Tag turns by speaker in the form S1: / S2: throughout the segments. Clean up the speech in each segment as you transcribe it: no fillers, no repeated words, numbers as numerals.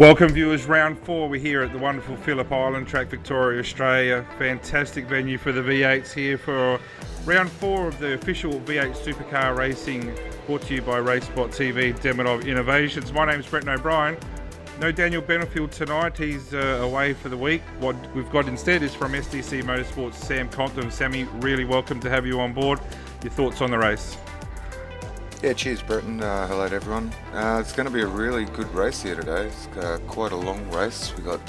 S1: Welcome viewers, round 4. We're here at the wonderful Phillip Island track, Victoria, Australia. Fantastic venue for the V8s here for round 4 of the official V8 Supercar Racing, brought to you by RaceSpotTV, Demonov Innovations. My name is Brett O'Brien. No Daniel Benefield tonight, he's away for the week. What we've got instead is from SDC Motorsports, Sam Compton. Sammy, really welcome to have you on board. Your thoughts on the race?
S2: Yeah, cheers Brett, and hello to everyone. It's going to be a really good race here today. It's quite a long race. We've got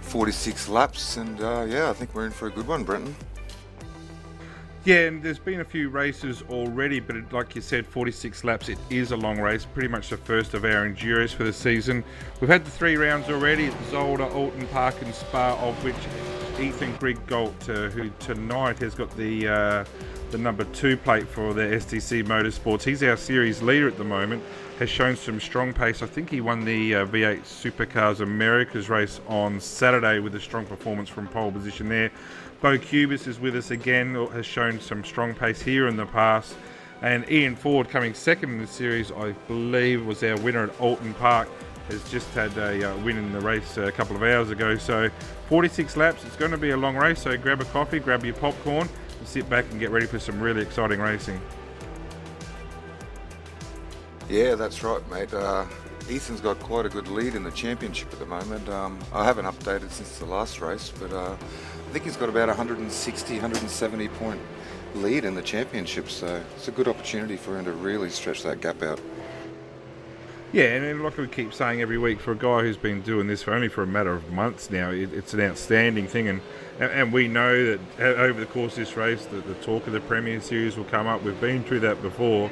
S2: 46 laps and yeah, I think we're in for a good one, Brenton.
S1: Yeah, and there's been a few races already, but like you said, 46 laps, it is a long race, pretty much the first of our enduros for the season. We've had the 3 rounds already at Zolder, Alton Park and Spa, of which Ethan Griggolt, who tonight has got the number 2 plate for the SDC Motorsports. He's our series leader at the moment, has shown some strong pace. I think he won the V8 Supercars Americas race on Saturday with a strong performance from pole position there. Bo Cubis is with us again, has shown some strong pace here in the past. And Ian Ford, coming second in the series, I believe was our winner at Alton Park, has just had a win in the race a couple of hours ago. So 46 laps, it's going to be a long race, so grab a coffee, grab your popcorn, sit back and get ready for some really exciting racing.
S2: Yeah, that's right, mate. Ethan's got quite a good lead in the championship at the moment. I haven't updated since the last race, but I think he's got about 160, 170 point lead in the championship, so it's a good opportunity for him to really stretch that gap out.
S1: Yeah, and like we keep saying every week, for a guy who's been doing this for only for a matter of months now, it's an outstanding thing. And we know that over the course of this race, the talk of the Premier Series will come up. We've been through that before,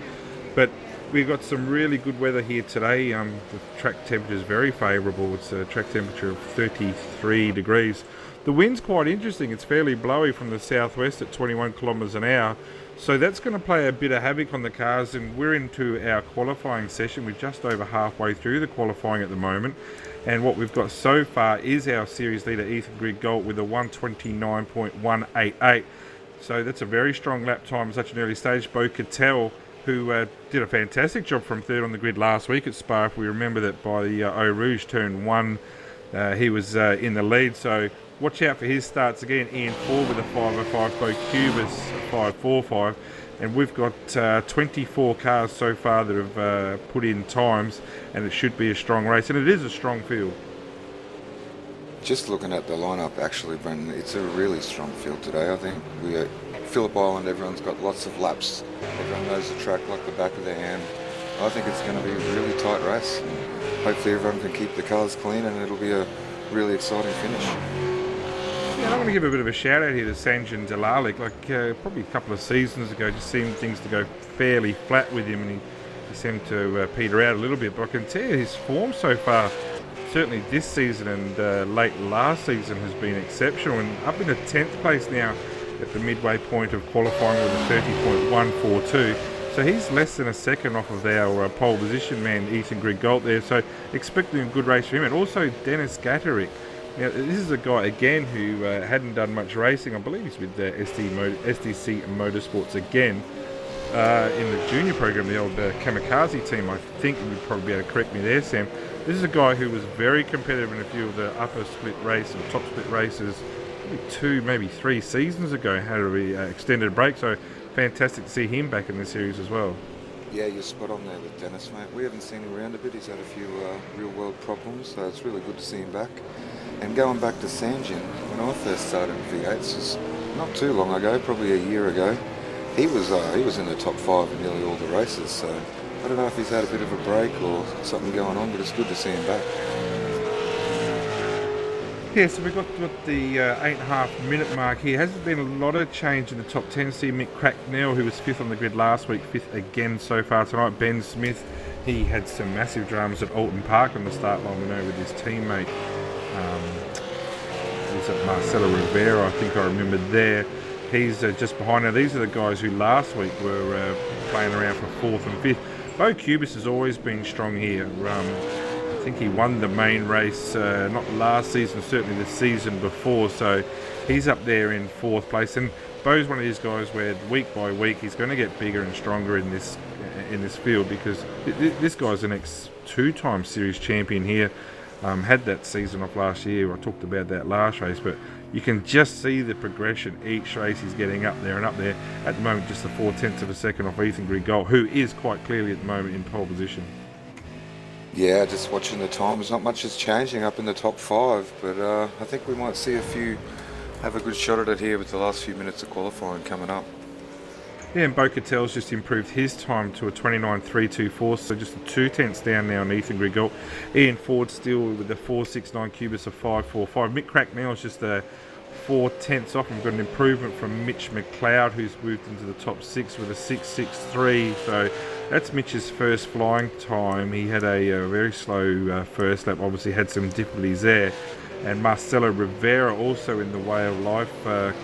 S1: but we've got some really good weather here today. The track temperature is very favourable. It's a track temperature of 33 degrees. The wind's quite interesting. It's fairly blowy from the southwest at 21 kilometres an hour. So that's going to play a bit of havoc on the cars, and we're into our qualifying session. We're just over halfway through the qualifying at the moment, and what we've got so far is our series leader Ethan Griggolt with a 129.188. So that's a very strong lap time at such an early stage. Bo Cattell, who did a fantastic job from third on the grid last week at Spa. If we remember that by the Eau Rouge turn 1, he was in the lead. So watch out for his starts again. Ian Ford with a 505, Bo Cubis a 545, and we've got 24 cars so far that have put in times, and it should be a strong race, and it is a strong field.
S2: Just looking at the lineup, actually, Brendan, it's a really strong field today. I think we at Phillip Island, everyone's got lots of laps. Everyone knows the track like the back of their hand. I think it's going to be a really tight race. Hopefully everyone can keep the cars clean, and it'll be a really exciting finish.
S1: Yeah, I want to give a bit of a shout out here to Sanjan Delalik. Probably a couple of seasons ago, just seemed things to go fairly flat with him, and he seemed to peter out a little bit. But I can tell you his form so far, certainly this season and late last season, has been exceptional, and up in the 10th place now at the midway point of qualifying with a 30.142. So he's less than a second off of our pole position man, Ethan Griggolt there. So expecting a good race for him. And also Dennis Gatterick. Now, this is a guy, again, who hadn't done much racing. I believe he's with the SDC Motorsports again in the junior program, the old Kamikaze team. I think you'd probably be able to correct me there, Sam. This is a guy who was very competitive in a few of the upper split race and top split races, probably 2, maybe 3 seasons ago, had an extended break. So fantastic to see him back in the series as well.
S2: Yeah, you're spot on there with Dennis, mate. We haven't seen him around a bit. He's had a few real-world problems, so it's really good to see him back. And going back to Sanjin, when I first started in V8s, was not too long ago, probably a year ago, he was in the top 5 in nearly all the races. So I don't know if he's had a bit of a break or something going on, but it's good to see him back.
S1: Yeah, so we've got the 8.5 minute mark here. Hasn't been a lot of change in the top 10. See Mick Cracknell, who was 5th on the grid last week, 5th again so far tonight. Ben Smith, he had some massive dramas at Alton Park on the start line, we know, with his teammate. Was it Marcelo Rivera, I think I remember there. He's just behind. Now, these are the guys who last week were playing around for 4th and 5th. Bo Cubis has always been strong here. I think he won the main race, not last season, certainly the season before, so he's up there in 4th place. And Bo's one of these guys where week by week he's going to get bigger and stronger in this field, because this guy's an ex 2-time series champion here. Had that season off last year. I talked about that last race, but you can just see the progression. Each race he's getting up there and up there. At the moment, just a 0.4 of a second off Ethan Grigol, who is quite clearly at the moment in pole position.
S2: Yeah, just watching the times, not much is changing up in the top 5, but I think we might see a few have a good shot at it here with the last few minutes of qualifying coming up.
S1: Yeah, and Bo Catel's just improved his time to a 29.324, so just a 0.2 down now on Ethan Grigol. Ian Ford still with the 4.69 Cubis of 5.45. Mick Cracknell is just a 0.4 off. We've got an improvement from Mitch McLeod, who's moved into the top 6 with a 6.63. So that's Mitch's first flying time. He had a very slow first lap, obviously had some difficulties there. And Marcelo Rivera, also in the Way of Life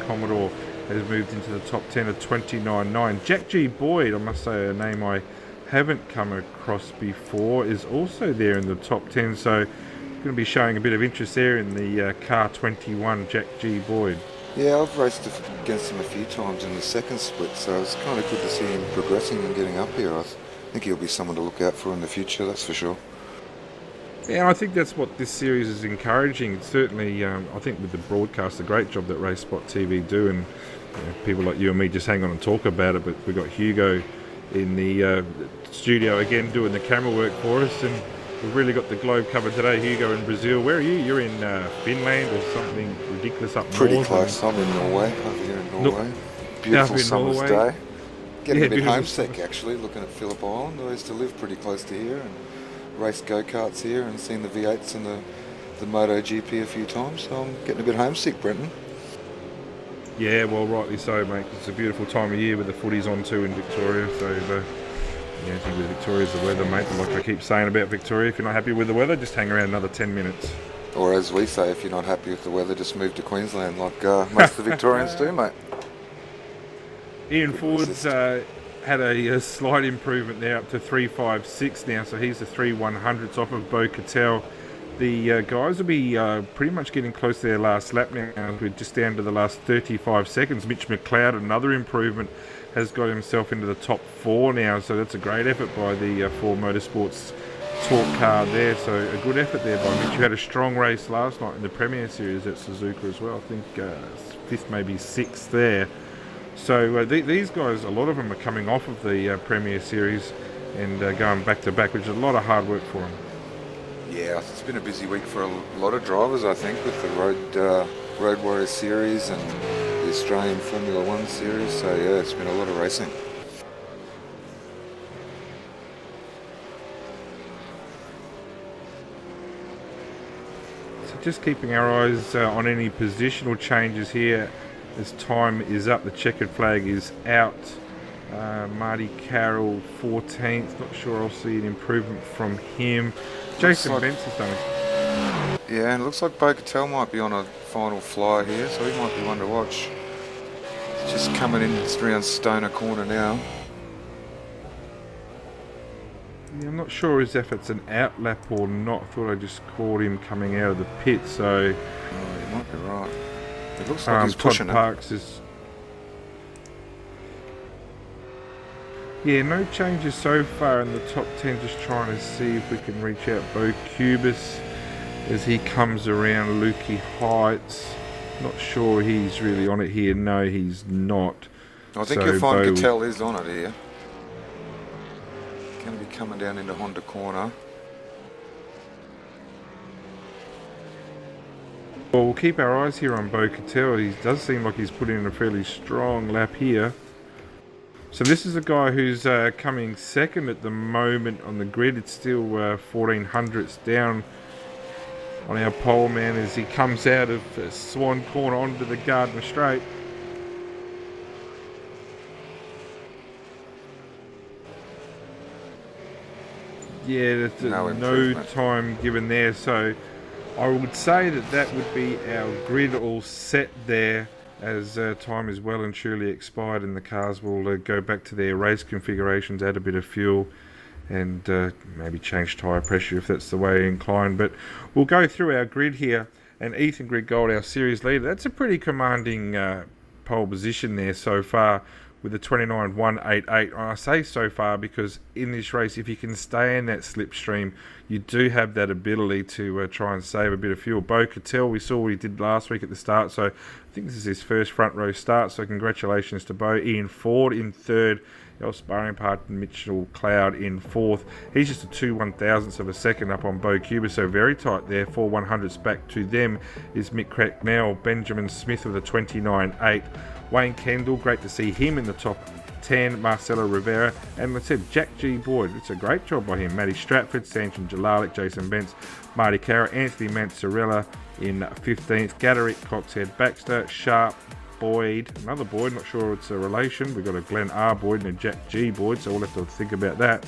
S1: Commodore, has moved into the top 10 at 29.9. Jack G. Boyd, I must say a name I haven't come across before, is also there in the top 10. So going to be showing a bit of interest there in the car 21, Jack G. Boyd.
S2: Yeah, I've raced against him a few times in the second split, so it's kind of good to see him progressing and getting up here. I think he'll be someone to look out for in the future, that's for sure.
S1: Yeah, I think that's what this series is encouraging. Certainly, I think with the broadcast, a great job that RaceSpotTV do, and people like you and me just hang on and talk about it, but we've got Hugo in the studio again doing the camera work for us, and we've really got the globe covered today. Hugo in Brazil. Where are you? You're in Finland or something ridiculous up north?
S2: Pretty close. I'm in Norway, over here in Norway. Beautiful summer's day. Getting a bit homesick actually, looking at Phillip Island. I used to live pretty close to here and race go-karts here and seen the V8s and the MotoGP a few times, so I'm getting a bit homesick, Brenton.
S1: Yeah, well, rightly so, mate. It's a beautiful time of year with the footies on too in Victoria, so I think with Victoria's the weather, mate. But like I keep saying about Victoria, if you're not happy with the weather, just hang around another 10 minutes.
S2: Or as we say, if you're not happy with the weather, just move to Queensland like most of the Victorians do, mate.
S1: Ian Ford's had a slight improvement there up to 3.56 now, so he's the 3/100ths off of Bo Catel. The guys will be pretty much getting close to their last lap now. We're just down to the last 35 seconds. Mitch McLeod, another improvement, has got himself into the top 4 now, so that's a great effort by the Ford Motorsports Talk car there. So a good effort there by Mitch. You had a strong race last night in the Premier Series at Suzuka as well. I think 5th, maybe 6th there. So these guys, a lot of them are coming off of the Premier Series and going back to back, which is a lot of hard work for them.
S2: Yeah, it's been a busy week for a lot of drivers, I think, with the Road Warrior Series and the Australian Formula 1 Series. So yeah, it's been a lot of racing.
S1: So just keeping our eyes on any positional changes here. As time is up, the checkered flag is out. Marty Carroll 14th, not sure I'll see an improvement from him. Jason Benson's done it.
S2: Yeah, and it looks like Bo Catel might be on a final fly here, so he might be one to watch. He's just coming in around Stoner Corner now.
S1: Yeah, I'm not sure his effort's an out lap or not. I thought I just caught him coming out of the pit, so...
S2: Oh, you might be right. It looks like he's pushing
S1: Todd Parks is... Yeah, no changes so far in the top 10. Just trying to see if we can reach out Bo Cubis as he comes around Lukey Heights. Not sure he's really on it here. No, he's not.
S2: I think you'll find Catel is on it here. Going to be coming down into Honda Corner.
S1: Well, we'll keep our eyes here on Bo Catel. He does seem like he's put in a fairly strong lap here. So this is a guy who's coming second at the moment on the grid. It's still 1400ths down on our pole man as he comes out of Swan Corner onto the Gardner Straight. Yeah, that's no time given there. So I would say that would be our grid all set there, as time is well and truly expired and the cars will go back to their race configurations, add a bit of fuel and maybe change tyre pressure if that's the way inclined. But we'll go through our grid here, and Ethan Grigol, our series leader, that's a pretty commanding pole position there so far with a 29.188. And I say so far because in this race, if you can stay in that slipstream, you do have that ability to try and save a bit of fuel. Bo Cattell, we saw what he did last week at the start, so I think this is his first front row start, so congratulations to Bo. Ian Ford in third, our sparring partner Mitchell Cloud in fourth. He's just a 2/1000ths of a second up on Bo Cuba, so very tight there. 4/100ths back to them is Mick Cracknell. Benjamin Smith with a 29.8. Wayne Kendall, great to see him in the top 10. Marcelo Rivera, and let's say Jack G. Boyd. It's a great job by him. Matty Stratford, Sanchin Jalalik, Jason Bentz, Marty Carroll, Anthony Manzarella in 15th. Gaderick, Coxhead, Baxter, Sharp, Boyd, another Boyd, not sure it's a relation. We've got a Glenn R. Boyd and a Jack G. Boyd, so we'll have to think about that.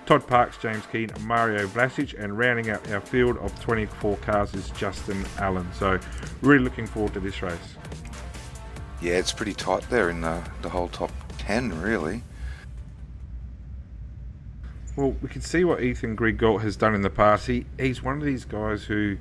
S1: Todd Parks, James Keane, Mario Vlasic, and rounding out our field of 24 cars is Justin Allen. So really looking forward to this race.
S2: Yeah, it's pretty tight there in the whole top 10, really.
S1: Well, we can see what Ethan Grigalt has done in the past. He's one of these guys who,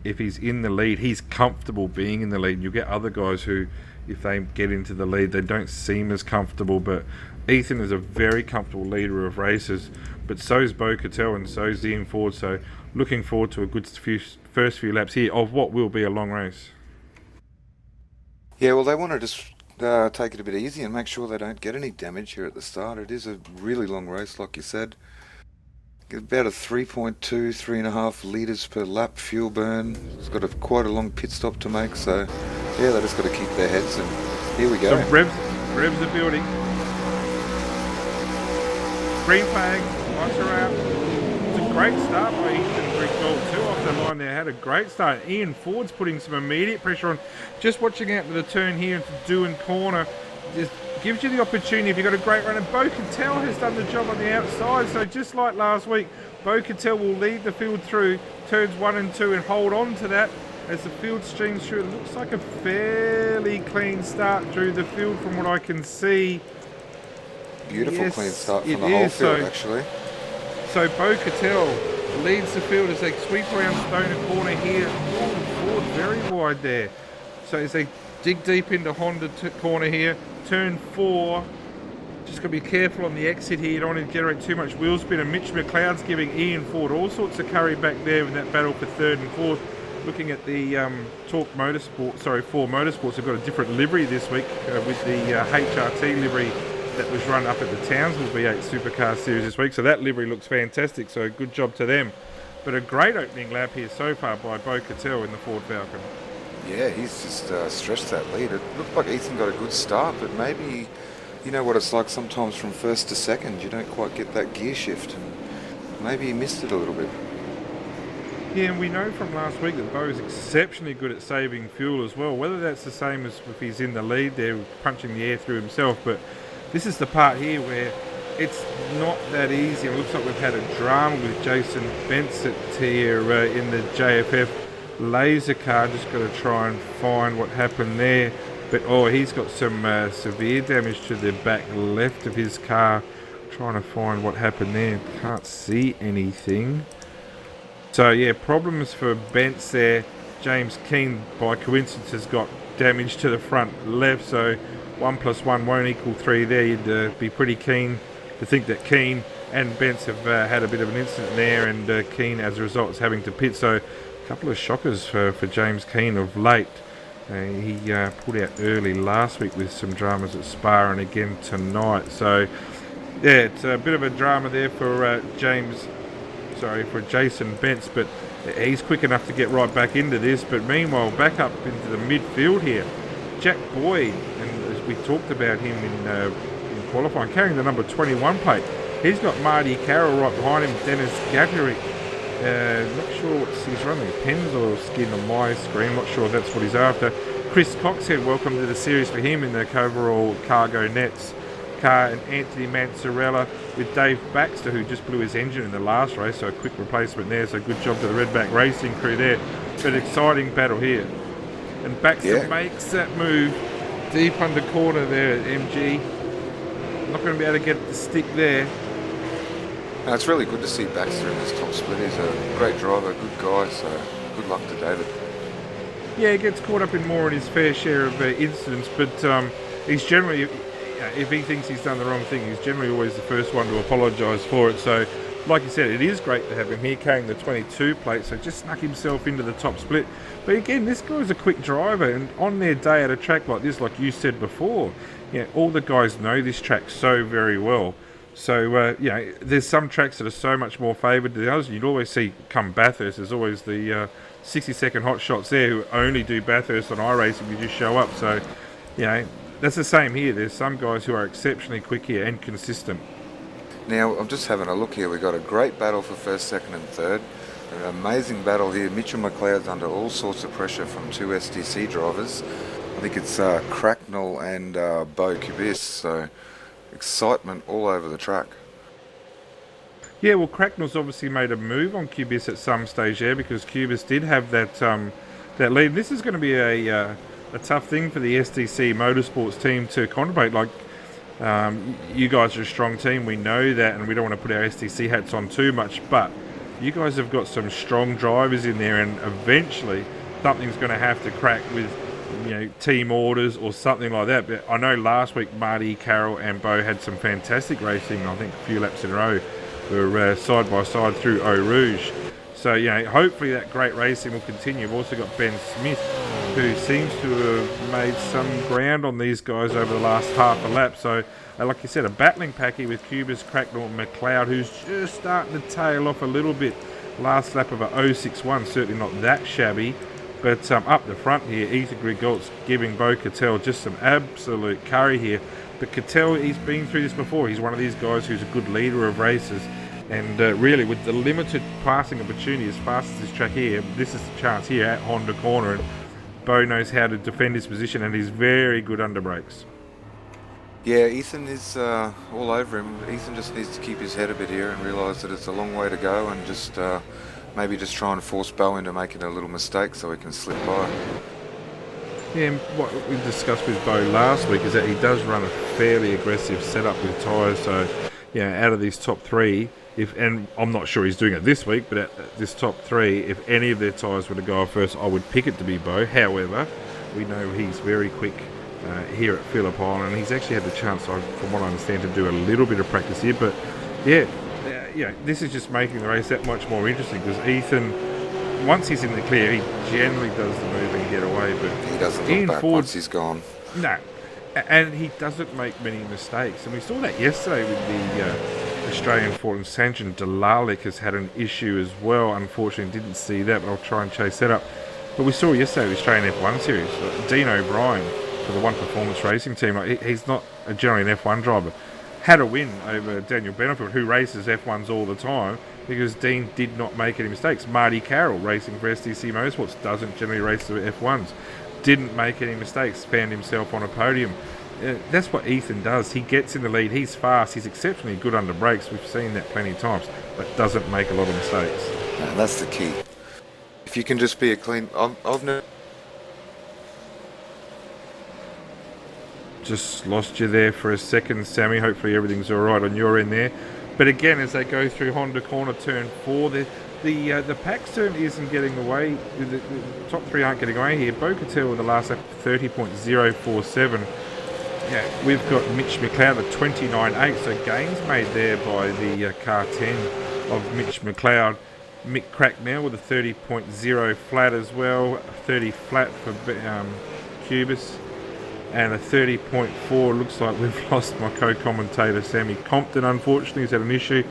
S1: if he's in the lead, he's comfortable being in the lead. You get other guys who, if they get into the lead, they don't seem as comfortable. But Ethan is a very comfortable leader of races. But so is Bo Cattell and so is Ian Ford. So looking forward to a good first few laps here of what will be a long race.
S2: Yeah, well, they want to just take it a bit easy and make sure they don't get any damage here at the start. It is a really long race, like you said. Get about a 3.5 litres per lap fuel burn. It's got quite a long pit stop to make, so yeah, they just got to keep their heads, and here we go.
S1: So revs are building. Green flag, lights are out. It's a great start by Ethan Grigalt too off the line there. Had a great start. Ian Ford's putting some immediate pressure on. Just watching out to the turn here into Doohan Corner just gives you the opportunity if you've got a great run. And Bo Cattell has done the job on the outside. So just like last week, Bo Cattell will lead the field through turns 1 and 2 and hold on to that as the field streams through. It looks like a fairly clean start through the field from what I can see.
S2: Beautiful clean start from the whole field, actually.
S1: So Bo Cattell leads the field as they sweep around Stoner Corner here. Ford very wide there. So as they dig deep into Honda Corner here, turn 4. Just got to be careful on the exit here. You don't want to generate too much wheel spin. And Mitch McLeod's giving Ian Ford all sorts of curry back there in that battle for 3rd and 4th. Looking at the Ford Motorsports have got a different livery this week with the HRT livery that was run up at the Townsville V8 Supercar Series this week. So that livery looks fantastic, so good job to them. But a great opening lap here so far by Bo Cattell in the Ford Falcon.
S2: Yeah, he's just stretched that lead. It looked like Ethan got a good start, but maybe, you know what it's like sometimes from 1st to 2nd, you don't quite get that gear shift, and maybe he missed it a little bit.
S1: Yeah, and we know from last week that Bo is exceptionally good at saving fuel as well. Whether that's the same as if he's in the lead there, punching the air through himself, but this is the part here where it's not that easy. It looks like we've had a drama with Jason Bensett here in the JFF laser car. Just got to try and find what happened there. But he's got some severe damage to the back left of his car. Trying to find what happened there. Can't see anything. So yeah, problems for Bentz there. James Keane by coincidence has got damage to the front left, so 1 + 1 won't equal 3 there. You'd be pretty keen to think that Keane and Bentz have had a bit of an incident there, and Keane as a result is having to pit. So a couple of shockers for James Keane of late. He pulled out early last week with some dramas at Spa and again tonight. So yeah, it's a bit of a drama there for Jason Bentz, but he's quick enough to get right back into this. But meanwhile, back up into the midfield here, Jack Boyd, and as we talked about him in qualifying, carrying the number 21 plate. He's got Marty Carroll right behind him, Dennis Gaderick. Not sure what's he's running, pens or skin on my screen, not sure if that's what he's after. Chris Coxhead, welcome to the series for him in the Coverall Cargo Nets car, and Anthony Manzarella with Dave Baxter, who just blew his engine in the last race, so a quick replacement there, so good job to the Redback Racing crew there. But exciting battle here. And Baxter makes that move deep under corner there at MG. Not going to be able to get the stick there.
S2: No, it's really good to see Baxter in this top split. He's a great driver, good guy, so good luck to David.
S1: Yeah, he gets caught up in more in his fair share of incidents, but he's generally, if he thinks he's done the wrong thing, he's generally always the first one to apologise for it. So, like you said, it is great to have him here carrying the 22 plate, so just snuck himself into the top split. But again, this guy's a quick driver, and on their day at a track like this, like you said before, all the guys know this track so very well. So, there's some tracks that are so much more favoured than others. You'd always see, come Bathurst, there's always the 60-second hot shots there who only do Bathurst on iRacing, you just show up. So, that's the same here. There's some guys who are exceptionally quick here and consistent.
S2: Now, I'm just having a look here. We've got a great battle for first, second and third. An amazing battle here. Mitchell McLeod's under all sorts of pressure from two STC drivers. I think it's Cracknell and Bo Kubis. So, excitement all over the track.
S1: Yeah, well, Cracknell's obviously made a move on Kubis at some stage there, because Kubis did have that lead. This is going to be a tough thing for the STC Motorsports team to contemplate. Like, you guys are a strong team, we know that, and we don't want to put our STC hats on too much, but you guys have got some strong drivers in there, and eventually something's going to have to crack with team orders or something like that. But I know last week Marty, Carroll and Bo had some fantastic racing. I think a few laps in a row were side by side through Eau Rouge. So hopefully that great racing will continue. We've also got Ben Smith, who seems to have made some ground on these guys over the last half a lap. So like you said, a battling pack here with Kubis, Cracknell and McLeod, who's just starting to tail off a little bit. Last lap of a 061, certainly not that shabby. But up the front here, Ethan Grigolt's giving Bo Cattell just some absolute curry here. But Cattell, he's been through this before. He's one of these guys who's a good leader of races. And really, with the limited passing opportunity as fast as this track here, this is the chance here at Honda Corner. And Bo knows how to defend his position, and he's very good under brakes.
S2: Yeah, Ethan is all over him. Ethan just needs to keep his head a bit here and realise that it's a long way to go, and just maybe just try and force Bo into making a little mistake so he can slip by.
S1: Yeah, and what we discussed with Bo last week is that he does run a fairly aggressive setup with tyres. So, out of these top three, and I'm not sure he's doing it this week, but at this top three, if any of their tyres were to go off first, I would pick it to be Bo. However, we know he's very quick here at Phillip Island, and he's actually had the chance, from what I understand, to do a little bit of practice here. But this is just making the race that much more interesting, because Ethan, once he's in the clear, he generally does the move and get away. But
S2: he doesn't look back once he's gone.
S1: No, and he doesn't make many mistakes, and we saw that yesterday with the Australian Ford FalconFG II. Delalik has had an issue as well. Unfortunately, didn't see that, but I'll try and chase that up. But we saw yesterday the Australian F1 Series, Dean O'Brien for the One Performance Racing team. He's not generally an F1 driver. Had a win over Daniel Benefield, who races F1s all the time, because Dean did not make any mistakes. Marty Carroll, racing for STC Motorsports, doesn't generally race the F1s. Didn't make any mistakes, found himself on a podium. That's what Ethan does. He gets in the lead, he's fast, he's exceptionally good under brakes. We've seen that plenty of times, but doesn't make a lot of mistakes.
S2: And that's the key. If you can just be a clean... I've never...
S1: Just lost you there for a second, Sammy. Hopefully everything's all right on your end there. But again, as they go through Honda Corner turn 4, the pack certainly isn't getting away. The top three aren't getting away here. Bo Cattell with the last lap 30.047. We've got Mitch McLeod at 29.8, so gains made there by the car 10 of Mitch McLeod. Mick Cracknell with a 30.0 flat as well, 30 flat for Kubis, and a 30.4. Looks like we've lost my co-commentator Sammy Compton, unfortunately. He's had an issue.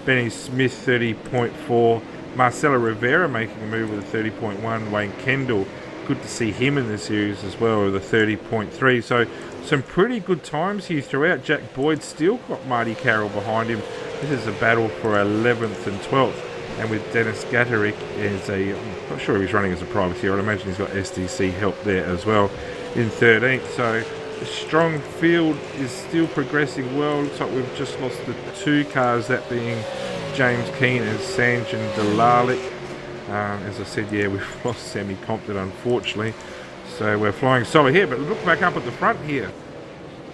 S1: Benny Smith 30.4. Marcelo Rivera making a move with a 30.1. Wayne Kendall, good to see him in the series as well with a 30.3. So some pretty good times here throughout. Jack Boyd still got Marty Carroll behind him. This is a battle for 11th and 12th. And with Dennis Gatterick I'm not sure if he's running as a privateer. I'd imagine he's got STC help there as well in 13th. So the strong field is still progressing well. Looks like we've just lost the two cars, that being James Keane and Sanjan Delalik. As I said, we've lost Sammy Compton, unfortunately. So we're flying solo here, but look back up at the front here.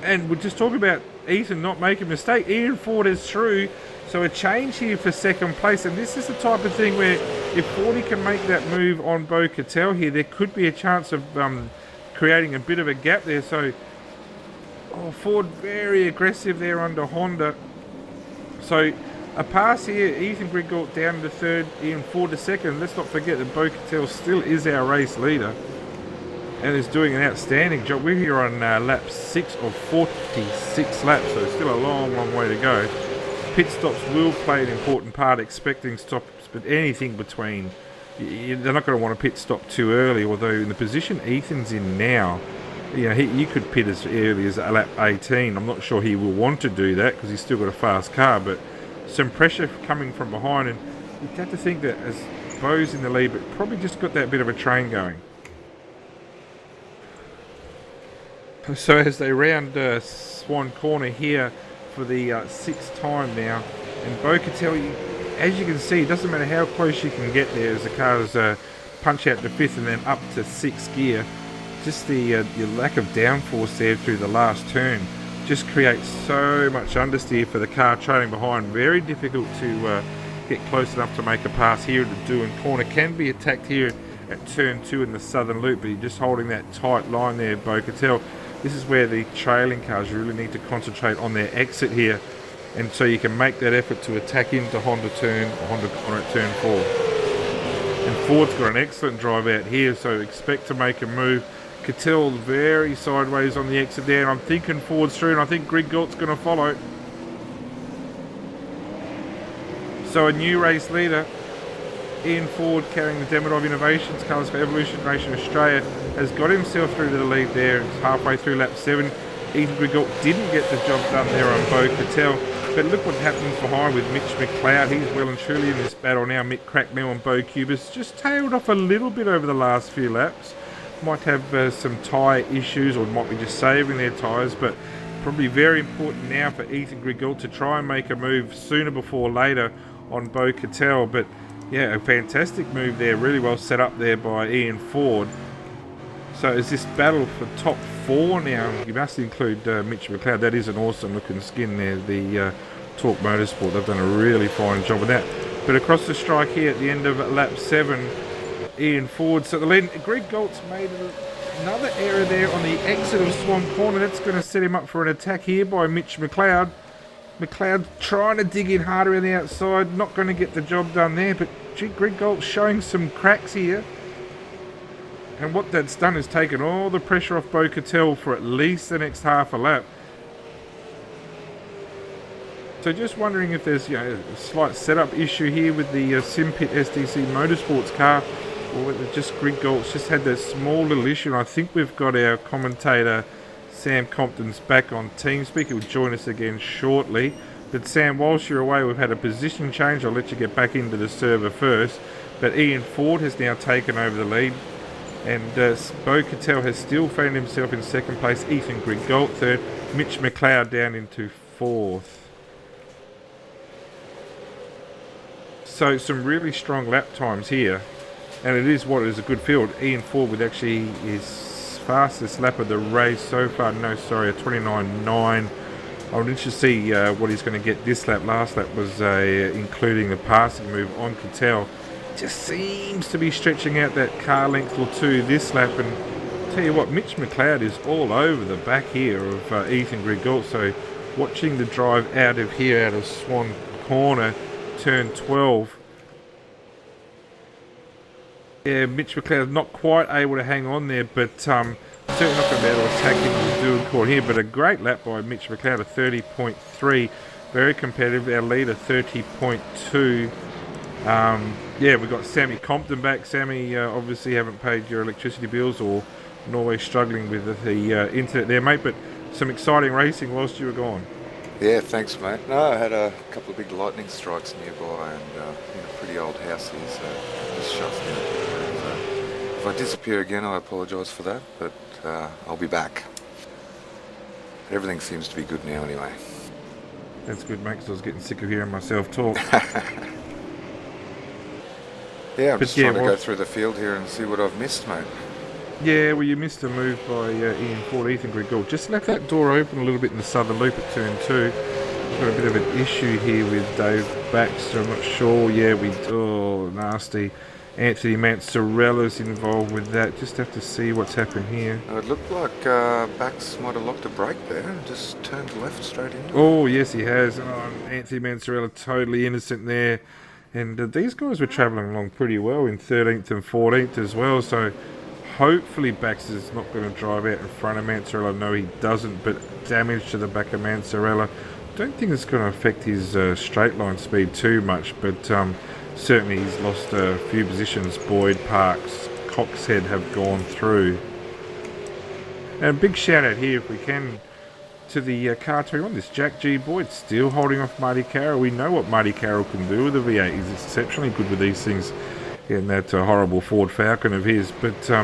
S1: And we're just talking about Ethan not making a mistake. Ian Ford is through, so a change here for second place. And this is the type of thing where if Fordy can make that move on Bo Cattell here, there could be a chance of creating a bit of a gap there. So Oh, Ford very aggressive there under Honda. So a pass here, Ethan Griggault down to third, Ian Ford to second. Let's not forget that Bo Cattell still is our race leader and is doing an outstanding job. We're here on lap 6 of 46 laps, so still a long, long way to go. Pit stops will play an important part, expecting stops, but anything between, they're not going to want to pit stop too early, although in the position Ethan's in now, you know, you could pit as early as lap 18. I'm not sure he will want to do that because he's still got a fast car, but some pressure coming from behind, and you'd have to think that as Bo's in the lead, but probably just got that bit of a train going. So as they round Swan Corner here for the sixth time now, and Bo Cattell, as you can see, it doesn't matter how close you can get there as the cars punch out to fifth and then up to sixth gear, just the lack of downforce there through the last turn just creates so much understeer for the car trailing behind. Very difficult to get close enough to make a pass here at the Doohan Corner. Can be attacked here at turn 2 in the southern loop, but you're just holding that tight line there, Bo Cattell. This is where the trailing cars really need to concentrate on their exit here, and so you can make that effort to attack into Honda Corner at turn 4. And Ford's got an excellent drive out here, so expect to make a move. Cattell very sideways on the exit there, and I'm thinking Ford's through, and I think Griggault's going to follow. So a new race leader, Ian Ford, carrying the Demidov Innovations colours for Evolution Racing Australia, has got himself through to the lead there. It's halfway through lap 7. Ethan Griggault didn't get the job done there on Bo Cattell, but look what happens behind with Mitch McLeod. He's well and truly in this battle now. Mick Cracknell and Bo Cubis just tailed off a little bit over the last few laps. Might have some tyre issues, or might be just saving their tyres, but probably very important now for Ethan Griggault to try and make a move sooner before later on Bo Cattell. But yeah, a fantastic move there, really well set up there by Ian Ford. So is this battle for top 4 now? You must include Mitch McLeod. That is an awesome looking skin there, the Torque Motorsport. They've done a really fine job of that. But across the strike here at the end of lap 7, Ian Ford. So the lead, Griggault's made another error there on the exit of Swan Corner. That's going to set him up for an attack here by Mitch McLeod. McLeod trying to dig in harder on the outside, not going to get the job done there, but Griggault's showing some cracks here. And what that's done is taken all the pressure off Bo Cattell for at least the next half a lap. So just wondering if there's a slight setup issue here with the SimPit SDC Motorsports car, or whether just Griggault's just had that small little issue. And I think we've got our commentator Sam Compton's back on TeamSpeak. He'll join us again shortly. But Sam, whilst you're away, we've had a position change. I'll let you get back into the server first. But Ian Ford has now taken over the lead, and Bo Cattell has still found himself in second place. Ethan Griggault third. Mitch McLeod down into fourth. So some really strong lap times here, and it is what is a good field. Ian Ford with actually his fastest lap of the race so far. A 29.9. I'm interested to see what he's going to get this lap. Last lap was including the passing move on Cattell. Just seems to be stretching out that car length or two this lap, and I'll tell you what, Mitch McLeod is all over the back here of Ethan Griggault. So watching the drive out of here, out of Swan Corner, turn 12. Yeah, Mitch McLeod not quite able to hang on there, but certainly not going to be able to attack him with Doohan Corner here. But a great lap by Mitch McLeod, a 30.3. Very competitive. Our leader, 30.2. Yeah, we've got Sammy Compton back. Sammy, obviously haven't paid your electricity bills, or Norway struggling with the internet there, mate. But some exciting racing whilst you were gone.
S2: Yeah, thanks, mate. No, I had a couple of big lightning strikes nearby, and in a pretty old house here, so just shuts down. If I disappear again, I apologise for that, but I'll be back. Everything seems to be good now anyway.
S1: That's good, mate, because I was getting sick of hearing myself talk.
S2: Yeah, I'm just trying to go through the field here and see what I've missed, mate.
S1: Yeah, well, you missed a move by Ian Ford. Ethan Griggault just left that door open a little bit in the southern loop at turn 2. Got a bit of an issue here with Dave Baxter. I'm not sure. Yeah, nasty. Anthony Manzarella's involved with that. Just have to see what's happened here.
S2: It looked like Bax might have locked a brake there and just turned left straight into it.
S1: Oh, yes, he has. Oh, Anthony Manzarella totally innocent there. And these guys were travelling along pretty well in 13th and 14th as well. So hopefully Baxter's not going to drive out in front of Manzarella. No, he doesn't. But damage to the back of Manzarella. Don't think it's going to affect his straight line speed too much. But certainly he's lost a few positions. Boyd, Parks, Coxhead have gone through. And a big shout out here, if we can, to the car team on this. Jack G. Boyd still holding off Marty Carroll. We know what Marty Carroll can do with the V8. He's exceptionally good with these things in that horrible Ford Falcon of his. But
S2: I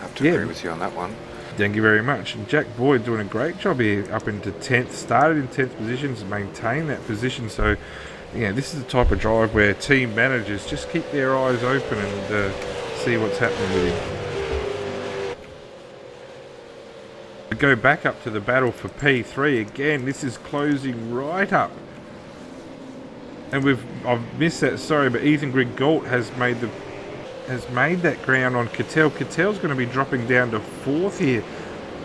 S2: have to agree with you on that one.
S1: Thank you very much. And Jack Boyd doing a great job here, up into 10th. Started in 10th positions and maintained that position. So, yeah, this is the type of drive where team managers just keep their eyes open and see what's happening with him. We go back up to the battle for P3 again. This is closing right up, and I've missed that. Sorry, but Ethan Grigalt has made that ground on Cattell. Cattell's going to be dropping down to 4th here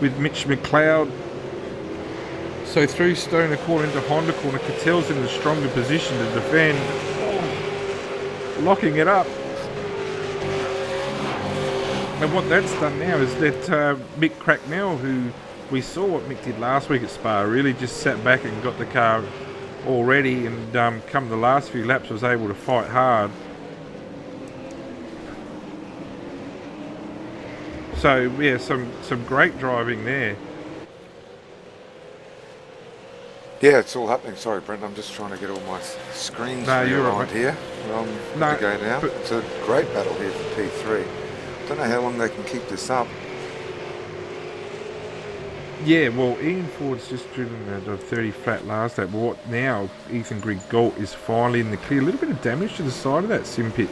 S1: with Mitch McLeod. So through Stoner Corner into Honda Corner, Cattell's in the stronger position to defend. Oh, locking it up. And what that's done now is that Mick Cracknell, who we saw what Mick did last week at Spa, really just sat back and got the car all ready, and come the last few laps was able to fight hard. So yeah, some great driving there.
S2: Yeah, it's all happening. Sorry, Brent, I'm just trying to get all my screens realigned here. To go now. It's a great battle here for P3. Don't know how long they can keep this up.
S1: Yeah, well, Ian Ford's just driven the 30 flat last lap. What now? Ethan Grigalt is finally in the clear. A little bit of damage to the side of that Simpit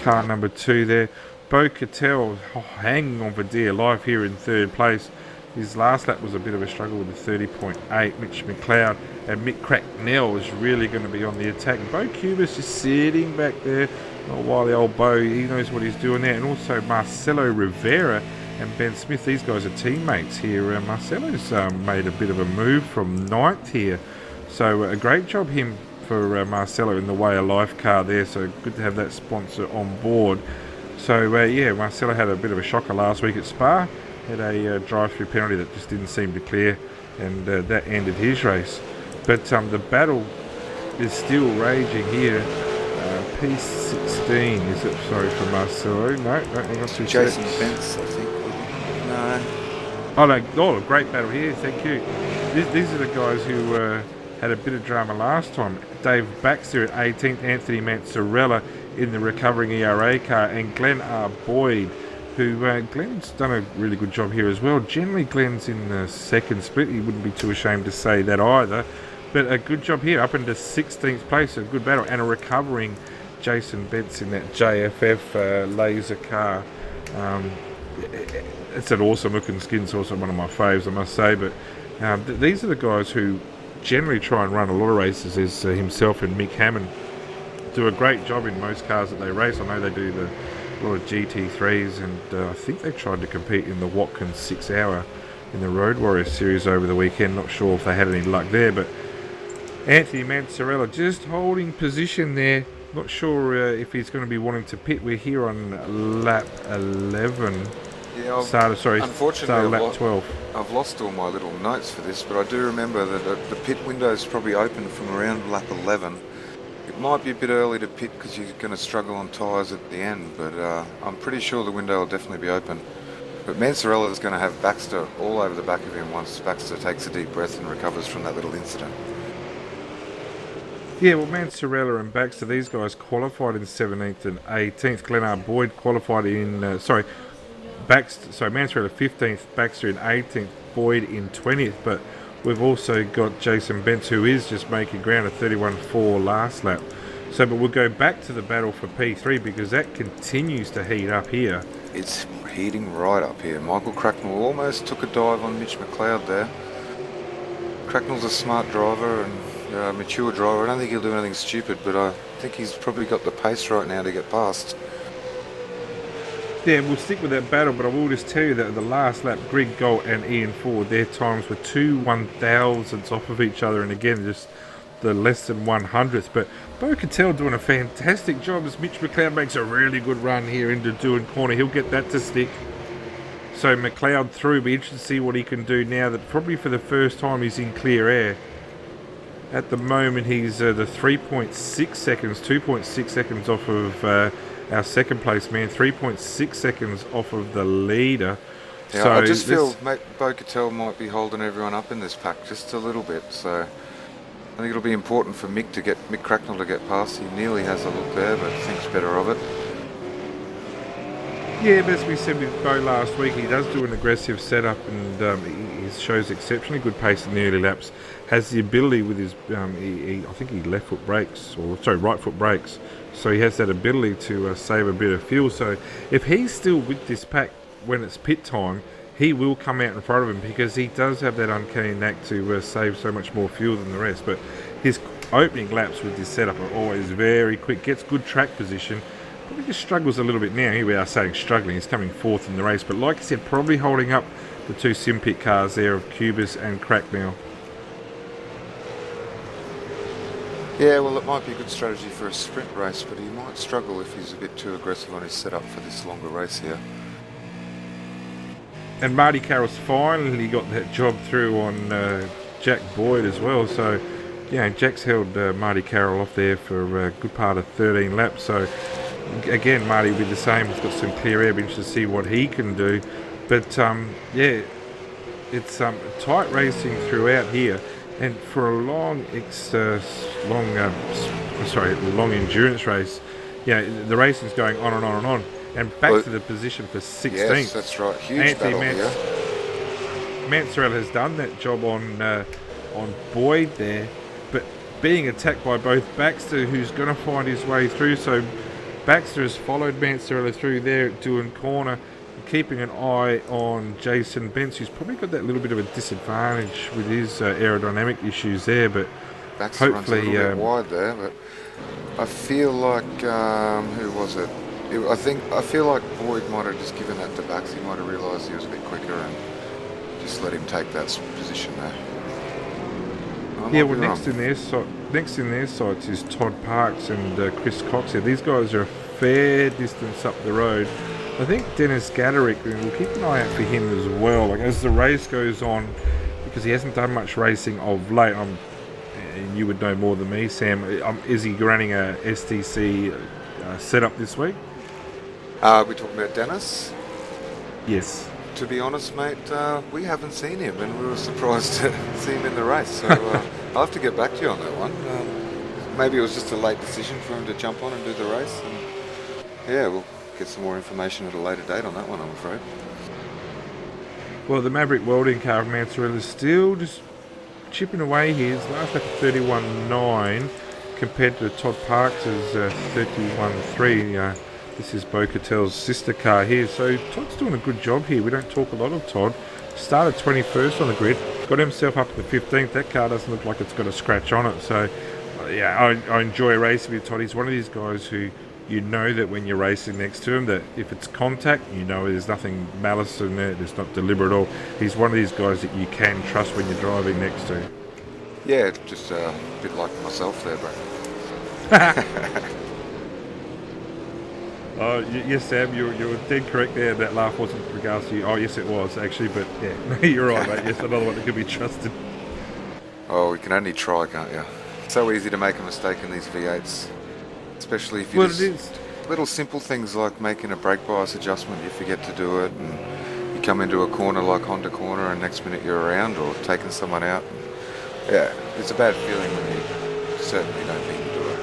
S1: car number 2 there. Bo Cattell hanging on for dear life here in 3rd place. His last lap was a bit of a struggle with the 30.8. Mitch McLeod and Mick Cracknell is really going to be on the attack. Bo Cuba's just sitting back there. Oh, while the old Bo, he knows what he's doing there. And also Marcelo Rivera and Ben Smith, these guys are teammates here. Marcelo's made a bit of a move from 9th here. So a great job him for Marcelo in the Way of Life car there. So good to have that sponsor on board. So yeah, Marcelo had a bit of a shocker last week at Spa. Had a drive-through penalty that just didn't seem to clear, and that ended his race. But the battle is still raging here. P16, is it? Sorry for Marcelo. No, hang on 2
S2: Jason
S1: seconds.
S2: Bentz, I think. No.
S1: Oh, no. Oh, a great battle here. Thank you. These are the guys who had a bit of drama last time. Dave Baxter at 18th, Anthony Manzarella in the recovering ERA car, and Glenn R. Boyd, who Glenn's done a really good job here as well. Generally, Glenn's in the 2nd split. He wouldn't be too ashamed to say that either. But a good job here, up into 16th place. A good battle, and a recovering Jason Bentz in that JFF laser car. It's an awesome looking skin. It's also one of my faves, I must say. But these are the guys who generally try and run a lot of races, as himself and Mick Hammond do a great job in most cars that they race. I know they do a lot of GT3s, and I think they tried to compete in the Watkins 6 Hour in the Road Warrior Series over the weekend. Not sure if they had any luck there, but Anthony Manzarella just holding position there. Not sure if he's going to be wanting to pit. We're here on lap 11.
S2: Yeah,
S1: started lap 12.
S2: I've lost all my little notes for this, but I do remember that the pit window is probably open from around lap 11. It might be a bit early to pit because you're going to struggle on tyres at the end, but I'm pretty sure the window will definitely be open. But Manzarella is going to have Baxter all over the back of him once Baxter takes a deep breath and recovers from that little incident.
S1: Yeah, well, Manzarella and Baxter, these guys qualified in 17th and 18th. Glenard Boyd qualified in, Manzarella 15th, Baxter in 18th, Boyd in 20th. But we've also got Jason Bentz, who is just making ground at 31.4 last lap. So, but we'll go back to the battle for P3 because that continues to heat up here.
S2: It's heating right up here. Michael Cracknell almost took a dive on Mitch McLeod there. Cracknell's a smart driver and mature driver. I don't think he'll do anything stupid, but I think he's probably got the pace right now to get past.
S1: Yeah, we'll stick with that battle, but I will just tell you that the last lap, Greg Galt and Ian Ford, their times were 2 1,000ths off of each other, and again, just the less than 100ths. But Bo Cattell doing a fantastic job as Mitch McLeod makes a really good run here into Doohan Corner. He'll get that to stick. So McLeod through, be interested to see what he can do now that probably for the first time he's in clear air. At the moment, he's the 3.6 seconds, 2.6 seconds off of our second place man, 3.6 seconds off of the leader.
S2: Yeah,
S1: so
S2: I just feel Bo Cattell might be holding everyone up in this pack just a little bit. So I think it'll be important for Mick Cracknell to get past. He nearly has a look there, but thinks better of it.
S1: Yeah, but as we said with Bo last week, he does do an aggressive setup, and he shows exceptionally good pace in the early laps. Has the ability with his, I think he right foot brakes, so he has that ability to save a bit of fuel. So if he's still with this pack when it's pit time, he will come out in front of him because he does have that uncanny knack to save so much more fuel than the rest. But his opening laps with this setup are always very quick, gets good track position. Probably just struggles a little bit now. Here we are saying struggling. He's coming fourth in the race. But like I said, probably holding up the two Simpit cars there of Cubis and Cracknell.
S2: Yeah, well, it might be a good strategy for a sprint race, but he might struggle if he's a bit too aggressive on his setup for this longer race here.
S1: And Marty Carroll's finally got that job through on Jack Boyd as well. So, yeah, Jack's held Marty Carroll off there for a good part of 13 laps. So, again, Marty will be the same. He's got some clear air. Be interested to see what he can do. But, yeah, it's tight racing throughout here. And for a long endurance race, yeah, the racing's going on and on and on. And back to the position for 16th.
S2: Yes, that's right. Huge
S1: Anthony
S2: battle here.
S1: Mansarella has done that job on Boyd there, but being attacked by both Baxter, who's going to find his way through. So Baxter has followed Mansarella through there at Doohan Corner, keeping an eye on Jason Bentz, who's probably got that little bit of a disadvantage with his aerodynamic issues there. But
S2: Baxter
S1: hopefully,
S2: runs a little bit wide there. But I feel like who was it? I feel like Boyd might have just given that to Bax. He might have realised he was a bit quicker and just let him take that position there.
S1: Yeah, well, next in their sights is Todd Parks and Chris Cox here. These guys are a fair distance up the road. I think Dennis Gaderick, we'll keep an eye out for him as well. Like as the race goes on, because he hasn't done much racing of late. And you would know more than me, Sam. Is he running a STC setup this week?
S2: We're talking about Dennis?
S1: Yes.
S2: To be honest, mate, we haven't seen him, and we were surprised to see him in the race. So I'll have to get back to you on that one. Maybe it was just a late decision for him to jump on and do the race. And yeah, we'll get some more information at a later date on that one, I'm afraid.
S1: Well, the Maverick welding car of Mansarella is still just chipping away here. His last lap of 31.9 compared to Todd Parks' 31.3. This is Bo Cattell's sister car here. So Todd's doing a good job here. We don't talk a lot of Todd. Started 21st on the grid. Got himself up to the 15th. That car doesn't look like it's got a scratch on it. So, yeah, I enjoy racing with Todd. He's one of these guys who you know that when you're racing next to him, that if it's contact, you know there's nothing malice in there. It's not deliberate at all. He's one of these guys that you can trust when you're driving next to.
S2: Yeah, just a bit like myself there, bro.
S1: Oh, yes, Sam, you were dead correct there. That laugh wasn't with regards to you. Oh, yes, it was, actually. But, yeah, you're right, mate. Yes, another one that could be trusted.
S2: Oh, we can only try, can't you? It's so easy to make a mistake in these V8s. Especially if you little simple things like making a brake bias adjustment, you forget to do it. And you come into a corner like Honda corner and next minute you're around or taking someone out. Yeah, it's a bad feeling when you certainly don't need to do it.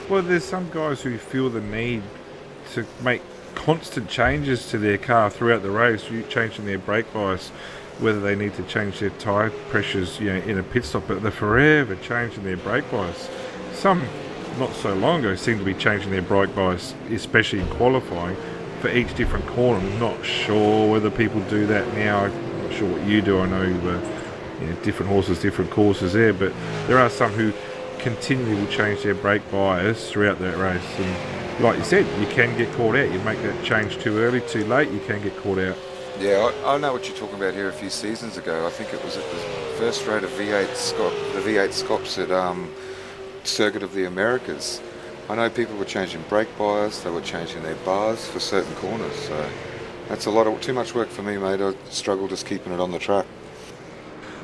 S1: Well, there's some guys who feel the need to make constant changes to their car throughout the race, changing their brake bias, whether they need to change their tyre pressures, in a pit stop, but they're forever changing their brake bias. Some, not so long ago, seem to be changing their brake bias, especially in qualifying, for each different corner. I'm not sure whether people do that now. I'm not sure what you do. I know different horses, different courses there, but there are some who continually will change their brake bias throughout that race. And like you said, you can get caught out. You make that change too early, too late, you can get caught out.
S2: Yeah, I know what you're talking about here. A few seasons ago, I think it was at the first raid of the V8 Scops at Circuit of the Americas. I know people were changing brake bias, they were changing their bars for certain corners. So that's too much work for me, mate. I struggle just keeping it on the track.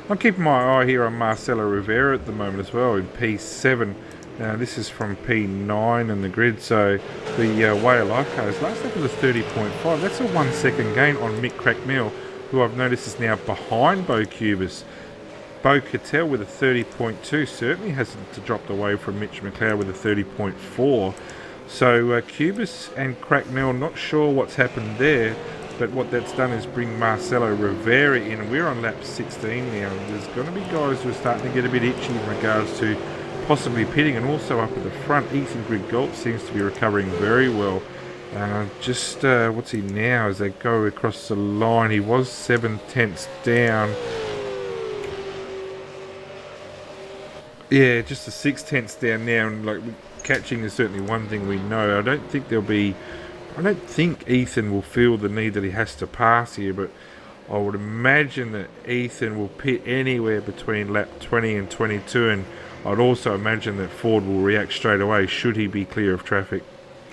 S1: I'm keeping my eye here on Marcelo Rivera at the moment as well in P7. Now this is from P9 in the grid, so the way of life cars last lap was a 30.5. That's a 1 second gain on Mick Cracknell, who I've noticed is now behind Bo Cubas. Bo Cattell with a 30.2 certainly hasn't dropped away from Mitch McLeod with a 30.4. So Cubas and Cracknell, not sure what's happened there, but what that's done is bring Marcelo Rivera in, and we're on lap 16 now. There's going to be guys who are starting to get a bit itchy in regards to possibly pitting, and also up at the front, Ethan Grigalt seems to be recovering very well. What's he now as they go across the line? He was 7/10 down. Yeah, just a 6/10 down now, and like catching is certainly one thing we know. I don't think Ethan will feel the need that he has to pass here, but I would imagine that Ethan will pit anywhere between lap 20 and 22, and I'd also imagine that Ford will react straight away should he be clear of traffic.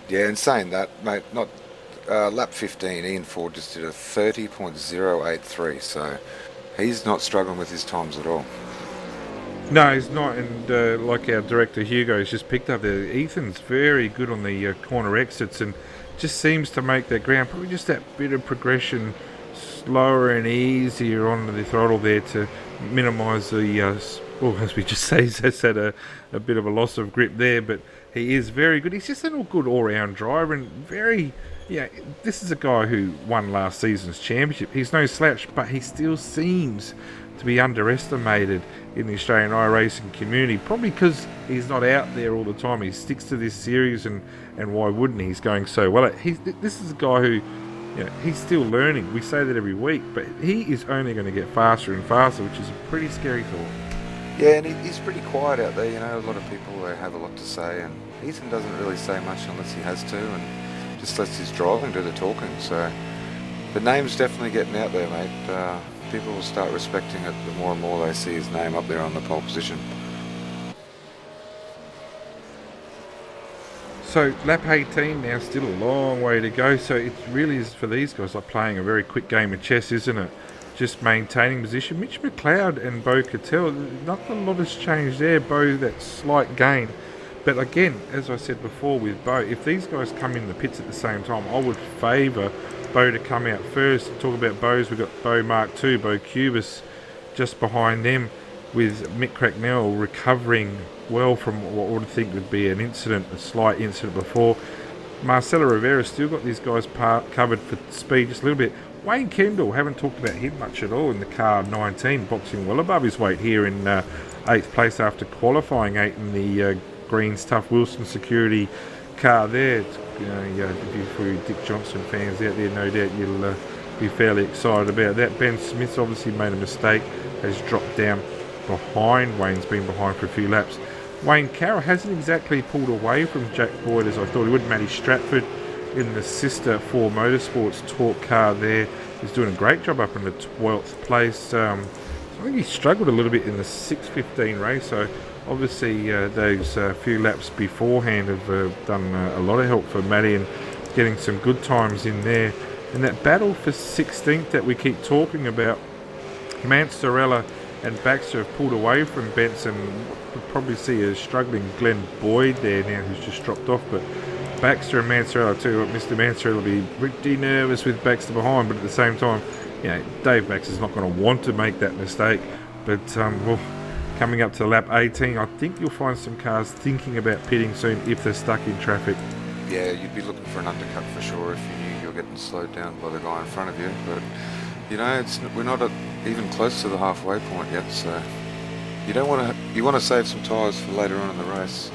S2: Yeah, and saying that, mate, lap 15, Ian Ford just did a 30.083, so he's not struggling with his times at all.
S1: No, he's not, and like our director Hugo has just picked up there, Ethan's very good on the corner exits and just seems to make that ground, probably just that bit of progression slower and easier onto the throttle there to minimise the, as we just say, he's had a bit of a loss of grip there, but he is very good. He's just a good all-round driver and this is a guy who won last season's championship. He's no slouch, but he still seems to be underestimated in the Australian iRacing community, probably because he's not out there all the time. He sticks to this series, and why wouldn't he? He's going so well. This is a guy who, he's still learning. We say that every week, but he is only going to get faster and faster, which is a pretty scary thought.
S2: Yeah, and he's pretty quiet out there. A lot of people have a lot to say, and Ethan doesn't really say much unless he has to, and just lets his driving do the talking. So the name's definitely getting out there, mate. People will start respecting it the more and more they see his name up there on the pole position.
S1: So lap 18 now, still a long way to go. So it really is for these guys like playing a very quick game of chess, isn't it? Just maintaining position. Mitch McLeod and Bo Cattell, not a lot has changed there. Bo, that slight gain. But again, as I said before with Bo, if these guys come in the pits at the same time, I would favour Bo to come out first. Talk about Bo's, we've got Bo Mark II, Bo Cubas just behind them, with Mick Cracknell recovering well from what I would think would be a slight incident before. Marcelo Rivera still got these guys covered for speed just a little bit. Wayne Kendall, haven't talked about him much at all in the car 19, boxing well above his weight here in 8th place after qualifying 8 in the Green's Tough Wilson Security car there. For you Dick Johnson fans out there, no doubt you'll be fairly excited about that. Ben Smith's obviously made a mistake, has dropped down behind. Wayne's been behind for a few laps. Wayne Carroll hasn't exactly pulled away from Jack Boyd as I thought he would. Matty Stratford in the sister Ford Motorsports Torque car there is doing a great job up in the 12th place. I think he struggled a little bit in the 6:15 race, so obviously those few laps beforehand have done a lot of help for Matty and getting some good times in there. And that battle for 16th that we keep talking about, Mansarella and Baxter have pulled away from Benson. We'll probably see a struggling Glenn Boyd there now who's just dropped off, but Baxter and Mansarella too. Mr. Mansarella will be pretty nervous with Baxter behind, but at the same time, Dave Baxter's not going to want to make that mistake. But coming up to lap 18, I think you'll find some cars thinking about pitting soon if they're stuck in traffic.
S2: Yeah, you'd be looking for an undercut for sure if you knew you're getting slowed down by the guy in front of you. But we're not even close to the halfway point yet, so you want to save some tyres for later on in the race.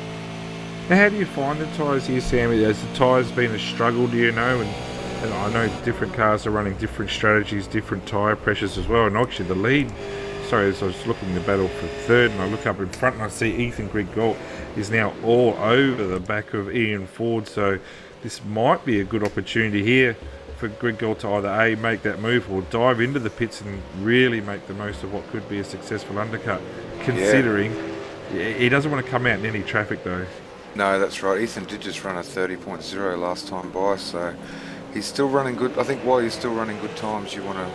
S1: Now, how do you find the tyres here, Sammy? Has the tyres been a struggle, do you know? And I know different cars are running different strategies, different tyre pressures as well. And actually, the lead sorry, as I was looking the battle for third, and I look up in front and I see Ethan Griggold is now all over the back of Ian Ford, so this might be a good opportunity here for Griggold to either A, make that move, or dive into the pits and really make the most of what could be a successful undercut, considering he doesn't want to come out in any traffic though.
S2: No, that's right. Ethan did just run a 30.0 last time by, so he's still running good. I think while you're still running good times, you want to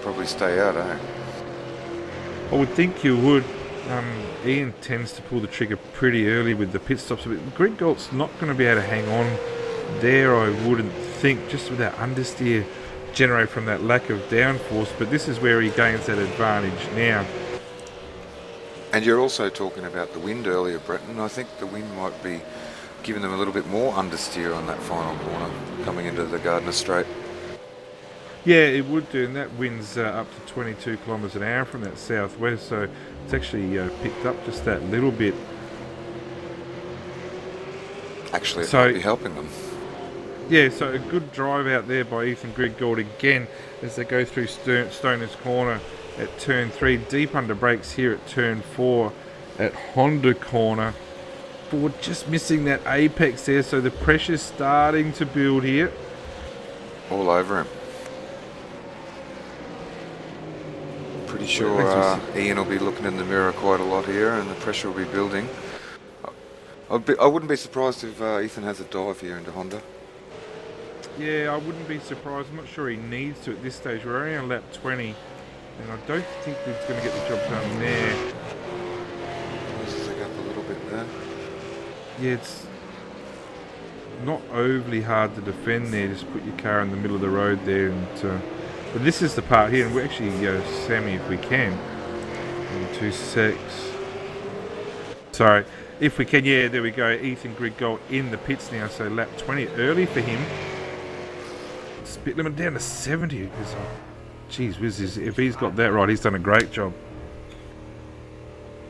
S2: probably stay out, eh?
S1: I would think you would. Ian tends to pull the trigger pretty early with the pit stops, but Griggold's not going to be able to hang on there, I wouldn't think, just with that understeer generated from that lack of downforce, but this is where he gains that advantage now.
S2: And you're also talking about the wind earlier, Bretton. I think the wind might be giving them a little bit more understeer on that final corner coming into the Gardner Straight.
S1: Yeah, it would do, and that wind's up to 22 kilometres an hour from that southwest, so it's actually picked up just that little bit.
S2: Actually, it might be helping them.
S1: Yeah, so a good drive out there by Ethan Griggold again as they go through Stoner's Corner at turn 3. Deep under brakes here at turn 4 at Honda Corner. Ford just missing that apex there, so the pressure's starting to build here.
S2: All over him. Pretty sure Ian will be looking in the mirror quite a lot here, and the pressure will be building. I wouldn't be surprised if Ethan has a dive here into Honda.
S1: Yeah, I wouldn't be surprised. I'm not sure he needs to at this stage. We're only on lap 20, and I don't think he's going to get the job done there.
S2: Closes the gap a little bit there.
S1: Yeah, it's not overly hard to defend there. Just put your car in the middle of the road there. And but this is the part here, and we actually go Sammy if we can. 2 secs. Sorry. If we can, yeah, there we go. Ethan Griggold in the pits now, so lap 20 early for him. Spit limit down to 70. Geez whiz, if he's got that right, he's done a great job.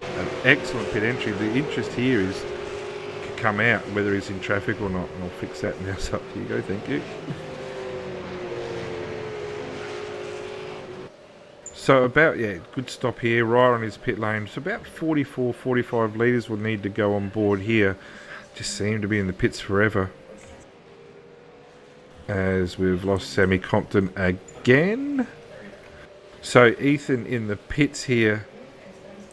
S1: An excellent pit entry. The interest here is to come out, whether he's in traffic or not, and I'll fix that now. So up to you go, thank you. So about, good stop here, right on his pit lane. So about 44, 45 litres will need to go on board here. Just seem to be in the pits forever. As we've lost Sammy Compton again. So Ethan in the pits here.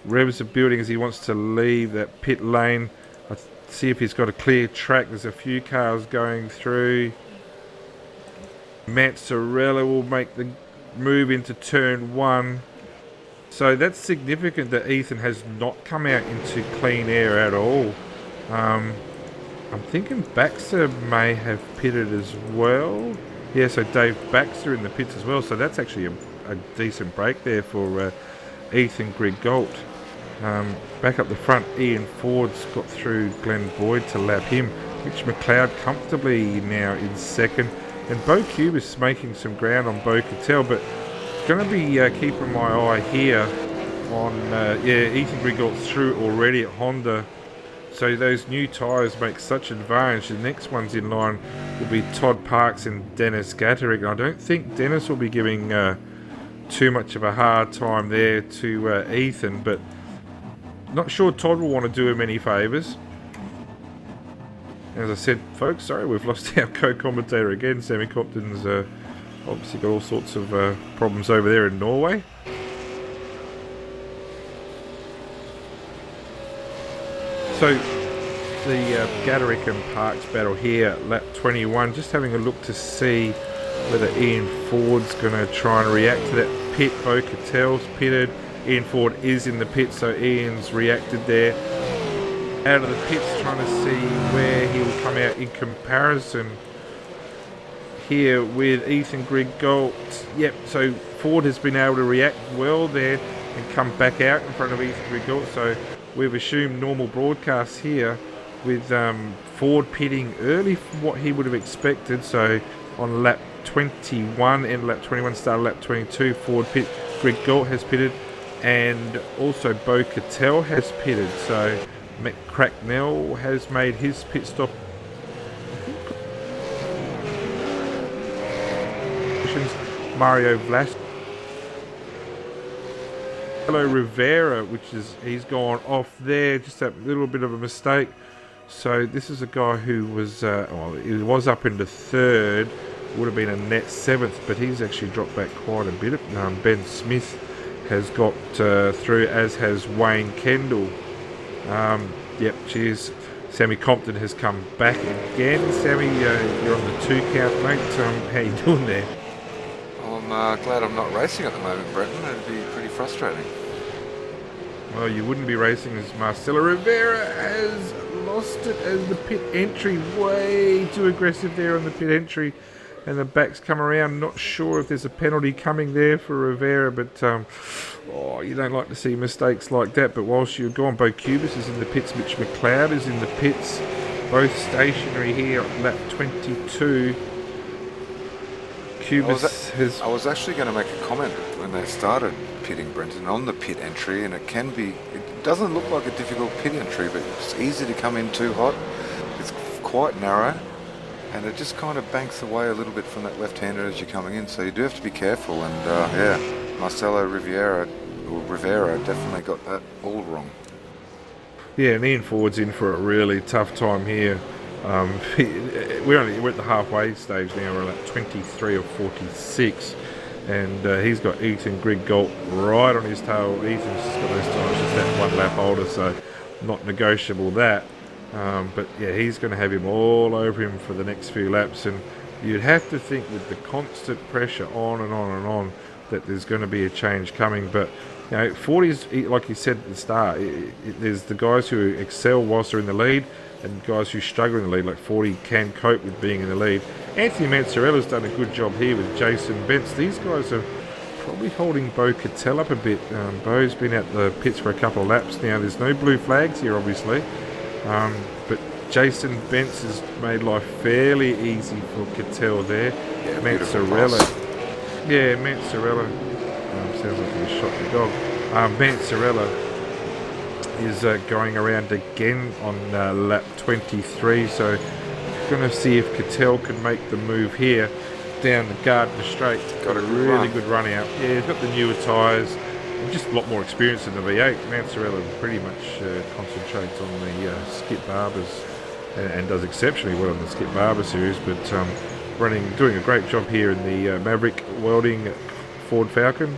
S1: Revs are building as he wants to leave that pit lane. Let's see if he's got a clear track. There's a few cars going through. Mazzarella will make the move into turn 1. So that's significant that Ethan has not come out into clean air at all. I'm thinking Baxter may have pitted as well. Yeah, so Dave Baxter in the pits as well. So that's actually a decent break there for Ethan Griggold. Back up the front, Ian Ford's got through Glenn Boyd to lap him. Mitch McLeod comfortably now in second. And Bo Cubis making some ground on Bo Cattell, but going to be keeping my eye here on, Ethan Griggold's through already at Honda. So those new tyres make such advantage. The next ones in line will be Todd Parks and Dennis Gatterick. And I don't think Dennis will be giving too much of a hard time there to Ethan, but not sure Todd will want to do him any favours. As I said, folks, sorry, we've lost our co-commentator again. Sammy Compton's obviously got all sorts of problems over there in Norway. So the Gatterick and Parks battle here, lap 21. Just having a look to see whether Ian Ford's going to try and react to that pit. Bo Cattell's pitted. Ian Ford is in the pit, so Ian's reacted there. Out of the pits, trying to see where he will come out in comparison here with Ethan Griggold. Yep, so Ford has been able to react well there and come back out in front of Ethan Griggold. So we've assumed normal broadcast here with Ford pitting early from what he would have expected. So on lap 21 and lap 21, start lap 22, Ford pit. Griggold has pitted, and also Bo Cattell has pitted. So Mick Cracknell has made his pit stop. Mario Vlas Rivera, which is, he's gone off there, just a little bit of a mistake. So this is a guy who was, he was up into third, would have been a net seventh, but he's actually dropped back quite a bit. Ben Smith has got through, as has Wayne Kendall. Yep, cheers. Sammy Compton has come back again. Sammy, you're on the 2 count, mate. How you doing there?
S2: I'm glad I'm not racing at the moment, Brenton. It'd be pretty frustrating.
S1: Well, you wouldn't be racing as Marcelo Rivera has lost it as the pit entry. Way too aggressive there on the pit entry. And the backs come around. Not sure if there's a penalty coming there for Rivera, but you don't like to see mistakes like that. But whilst you're gone, Bo Cubis is in the pits. Mitch McLeod is in the pits. Both stationary here at lap 22.
S2: I was actually going to make a comment when they started pitting, Brenton, on the pit entry, and it doesn't look like a difficult pit entry, but it's easy to come in too hot. It's quite narrow, and it just kind of banks away a little bit from that left-hander as you're coming in, so you do have to be careful. And Marcelo Rivera definitely got that all wrong.
S1: Yeah, and Ian Ford's in for a really tough time here. We're at the halfway stage now. We're at 23 or 46, and he's got Ethan Griggolt right on his tail. Ethan's just got those times, just that 1 lap older, so not negotiable that. But yeah, he's going to have him all over him for the next few laps, and you'd have to think with the constant pressure on and on and on that there's going to be a change coming. But you know, 40s, like you said at the start, there's the guys who excel whilst they're in the lead, and guys who struggle in the lead, like 40 can cope with being in the lead. Anthony Manzarella's done a good job here with Jason Bentz. These guys are probably holding Bo Cattell up a bit. Bo's been at the pits for a couple of laps now. There's no blue flags here, obviously, but Jason Bentz has made life fairly easy for Cattell there.
S2: Yeah,
S1: Manzarella. Yeah, Manzarella. Sounds like he shot the dog. Manzarella is going around again on lap 23, so going to see if Cattell can make the move here down the Gardner Straight. Got a really good run out. Yeah, he's got the newer tyres and just a lot more experience than the V8. Manzarella pretty much concentrates on the Skip Barbers and does exceptionally well in the Skip Barber series, but doing a great job here in the Maverick welding Ford Falcon.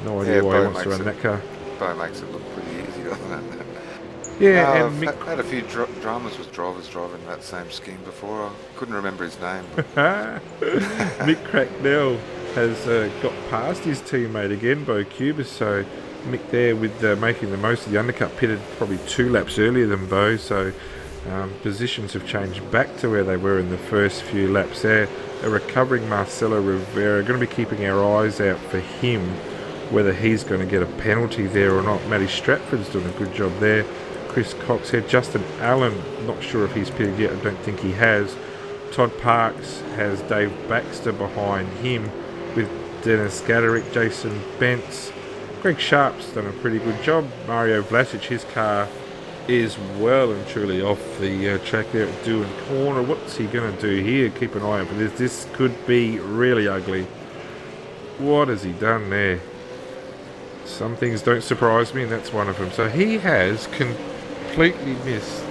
S1: No idea why he wants to run that car.
S2: Bo makes it look pretty easy, doesn't it?
S1: Yeah,
S2: and I've had a few dramas with drivers driving that same scheme before. I couldn't remember his name.
S1: Mick Cracknell has got past his teammate again, Bo Cubis, so Mick there with making the most of the undercut, pitted probably 2 laps earlier than Bo, so positions have changed back to where they were in the first few laps there. A recovering Marcelo Rivera, going to be keeping our eyes out for him, whether he's going to get a penalty there or not. Matty Stratford's doing a good job there. Chris Cox here. Justin Allen, not sure if he's pitted yet. I don't think he has. Todd Parks has Dave Baxter behind him with Dennis Gaderick, Jason Bentz. Greg Sharp's done a pretty good job. Mario Vlasic, his car is well and truly off the track there at Doohan Corner. What's he going to do here? Keep an eye out for this. This could be really ugly. What has he done there? Some things don't surprise me, and that's one of them. So he has completely missed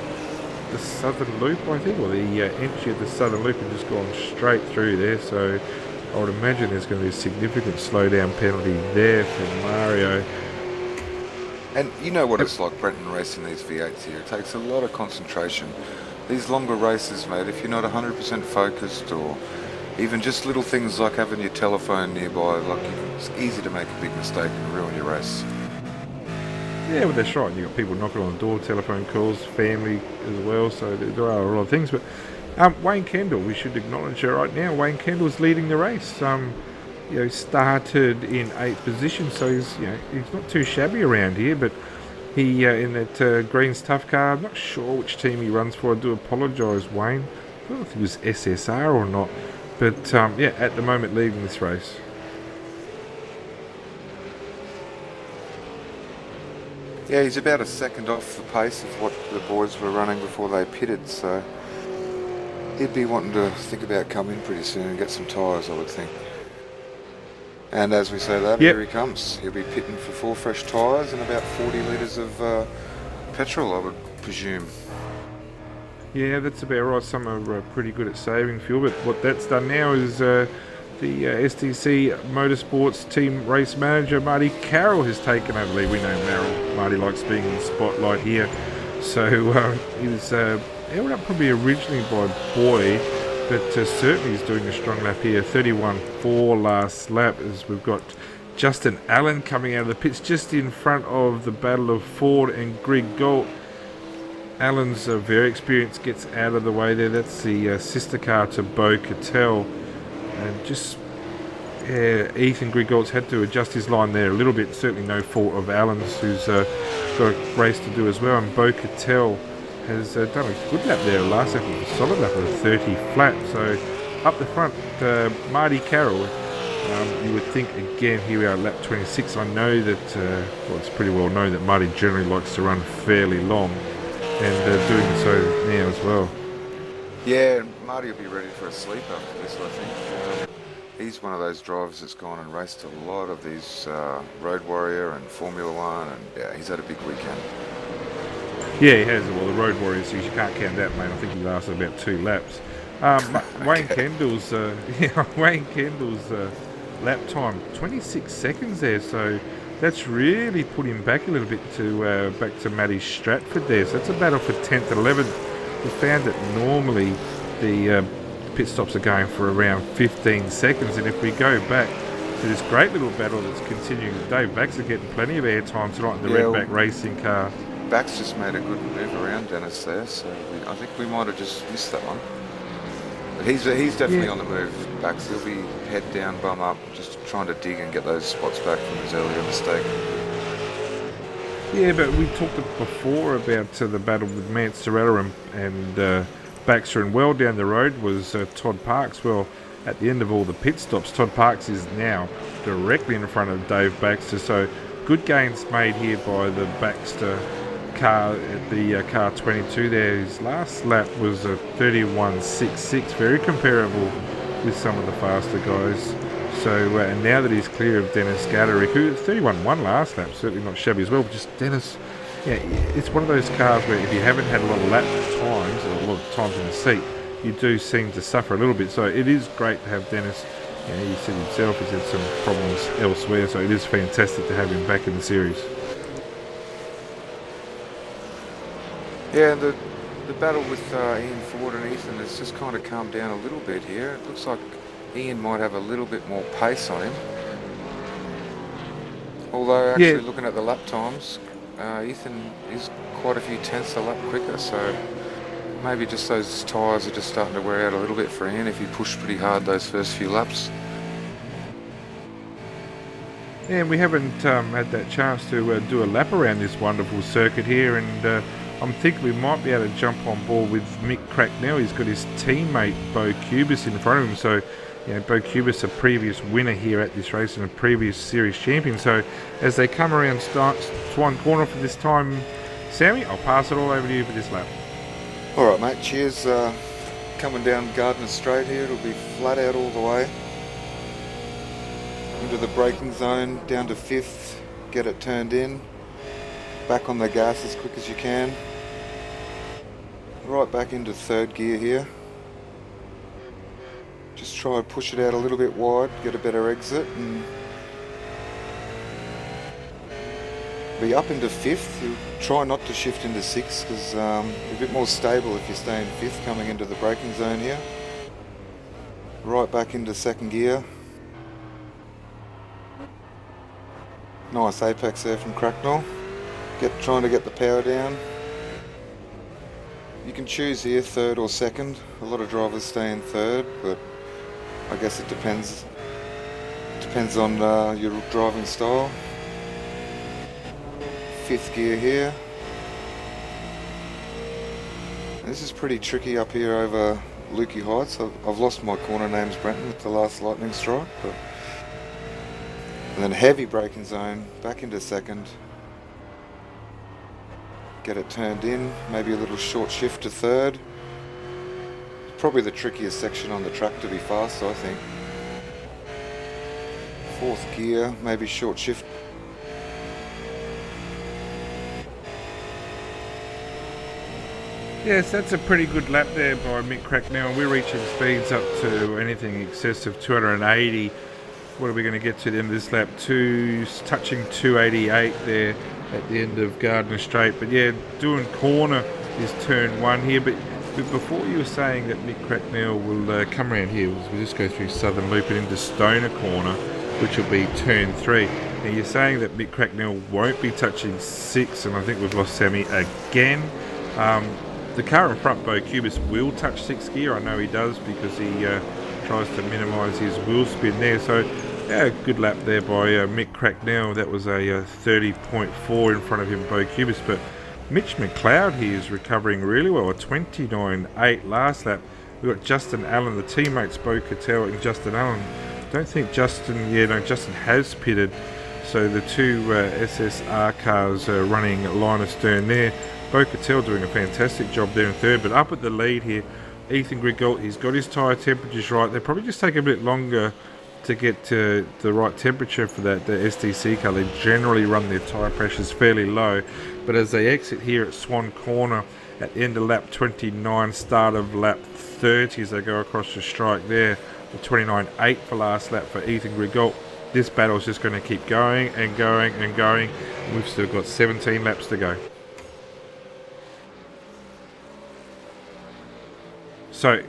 S1: the southern loop, I think, or the entry of the southern loop, and just gone straight through there. So I would imagine there's going to be a significant slowdown penalty there for Mario.
S2: And you know what it's like, Brenton, racing these V8s here. It takes a lot of concentration. These longer races, mate, if you're not 100% focused, or even just little things like having your telephone nearby, like it's easy to make a big mistake and ruin your race.
S1: Yeah, well, that's right. You've got people knocking on the door, telephone calls, family as well, so there are a lot of things. But Wayne Kendall, we should acknowledge her right now. Wayne Kendall's leading the race. Started in 8th position, so he's not too shabby around here. But he in that Green's tough car. I'm not sure which team he runs for. I do apologise, Wayne. I don't know if it was SSR or not. But at the moment leading this race.
S2: Yeah, he's about a second off the pace of what the boys were running before they pitted, so he'd be wanting to think about coming pretty soon and get some tyres, I would think. And as we say that,
S1: Yep.
S2: here he comes. He'll be pitting for 4 fresh tyres and about 40 litres of petrol, I would presume.
S1: Yeah, that's about right. Some are pretty good at saving fuel, but what that's done now is the STC Motorsports team race manager Marty Carroll has taken over lead. We know Marty likes being in the spotlight here, so he was held up probably originally by Boy, but certainly he's doing a strong lap here. 31.4 last lap, as we've got Justin Allen coming out of the pits just in front of the battle of Ford and Greg Galt. Allen's very experienced, gets out of the way there. That's the sister car to Beau Cattell. And just Ethan Grigolt's had to adjust his line there a little bit. Certainly no fault of Allen's, who's got a race to do as well. And Beau Cattell has done a good lap there. Last lap was a solid lap of 30 flat. So up the front, Marty Carroll. You would think, again, here we are at lap 26. I know that, well, it's pretty well known that Marty generally likes to run fairly long. And doing so now as well.
S2: Yeah, Marty will be ready for a sleep after this, I think. He's one of those drivers that's gone and raced a lot of these Road Warrior and Formula One, and yeah, he's had a big weekend.
S1: Yeah, he has. Well, the Road Warriors, you can't count that, mate. I think he lasted about 2 laps. Wayne Kendall's lap time, 26 seconds there, so that's really put him back a little bit to back to Matty Stratford there. So that's a battle for 10th and 11th. We found that normally the pit stops are going for around 15 seconds, and if we go back to this great little battle that's continuing today, Bax are getting plenty of airtime tonight in the Redback racing car.
S2: Bax just made a good move around Dennis there, so I think we might have just missed that one. But he's definitely on the move. Bax, he'll be head down, bum up, just trying to dig and get those spots back from his earlier mistake.
S1: Yeah, but we talked before about the battle with Mansarella and Baxter, and well down the road was Todd Parks. Well, at the end of all the pit stops, Todd Parks is now directly in front of Dave Baxter. So good gains made here by the Baxter car at the car 22 there. His last lap was a 31.66, very comparable with some of the faster guys. So and now that he's clear of Dennis Gaderick, who 31.1 last lap, certainly not shabby as well, but just Dennis, yeah, it's one of those cars where if you haven't had a lot of lap times or a lot of times in the seat, you do seem to suffer a little bit. So it is great to have Dennis. You know, he said himself he's had some problems elsewhere, so it is fantastic to have him back in the series.
S2: Yeah, the battle with Ian Ford and Ethan has just kind of calmed down a little bit here. It looks like Ian might have a little bit more pace on him. Although actually looking at the lap times, Ethan is quite a few tenths a lap quicker, so maybe just those tyres are just starting to wear out a little bit for Ian if he pushed pretty hard those first few laps.
S1: Yeah, and we haven't had that chance to do a lap around this wonderful circuit here, and I'm thinking we might be able to jump on board with Mick Cracknell. He's got his teammate Bo Cubis in front of him, so you know, Bo Cubis, a previous winner here at this race and a previous series champion. So as they come around Swan Corner for this time, Sammy, I'll pass it all over to you for this lap.
S2: Alright mate, cheers. Coming down Gardner Straight here, it'll be flat out all the way. Into the braking zone, down to 5th, get it turned in. Back on the gas as quick as you can. Right back into 3rd gear here. Just try and push it out a little bit wide, get a better exit, and be up into 5th. You try not to shift into 6th because you're a bit more stable if you stay in 5th coming into the braking zone here. Right back into 2nd gear. Nice apex there from Cracknell. Trying to get the power down. You can choose here 3rd or 2nd. A lot of drivers stay in 3rd, but I guess it depends on your driving style. 5th gear here. And this is pretty tricky up here over Lukey Heights. I've lost my corner names, Brenton, with the last lightning strike. And then heavy braking zone, back into 2nd. Get it turned in, maybe a little short shift to 3rd. Probably the trickiest section on the track to be fast, I think. fourth gear, maybe short shift.
S1: Yes, that's a pretty good lap there by Mick Cracknell. We're reaching speeds up to anything in excess of 280. What are we going to get to the end of this lap? Touching 288 there at the end of Gardner Straight. But yeah, doing corner is turn 1 here. But before you were saying that Mick Cracknell will come around here, we'll just go through Southern Loop and into Stoner Corner, which will be turn 3. Now you're saying that Mick Cracknell won't be touching 6, and I think we've lost Sammy again. The car in front, Bo Cubis, will touch 6th gear. I know he does because he tries to minimise his wheel spin there. So, yeah, good lap there by Mick Cracknell. That was a 30.4 in front of him, Bo Cubis. But Mitch McLeod here is recovering really well. A 29.8 last lap. We've got Justin Allen, the teammates, Bo Cattell and Justin Allen. Don't think Justin has pitted. So the two SSR cars running line astern there. Bo Cattell doing a fantastic job there in third, but up at the lead here, Ethan Grigalt, he's got his tyre temperatures right. They probably just take a bit longer to get to the right temperature for the STC car. They generally run their tyre pressures fairly low, but as they exit here at Swan Corner at the end of lap 29, start of lap 30 as they go across the strike there, the 29.8 for last lap for Ethan Grigalt. This battle's just going to keep going and going and going. We've still got 17 laps to go. So,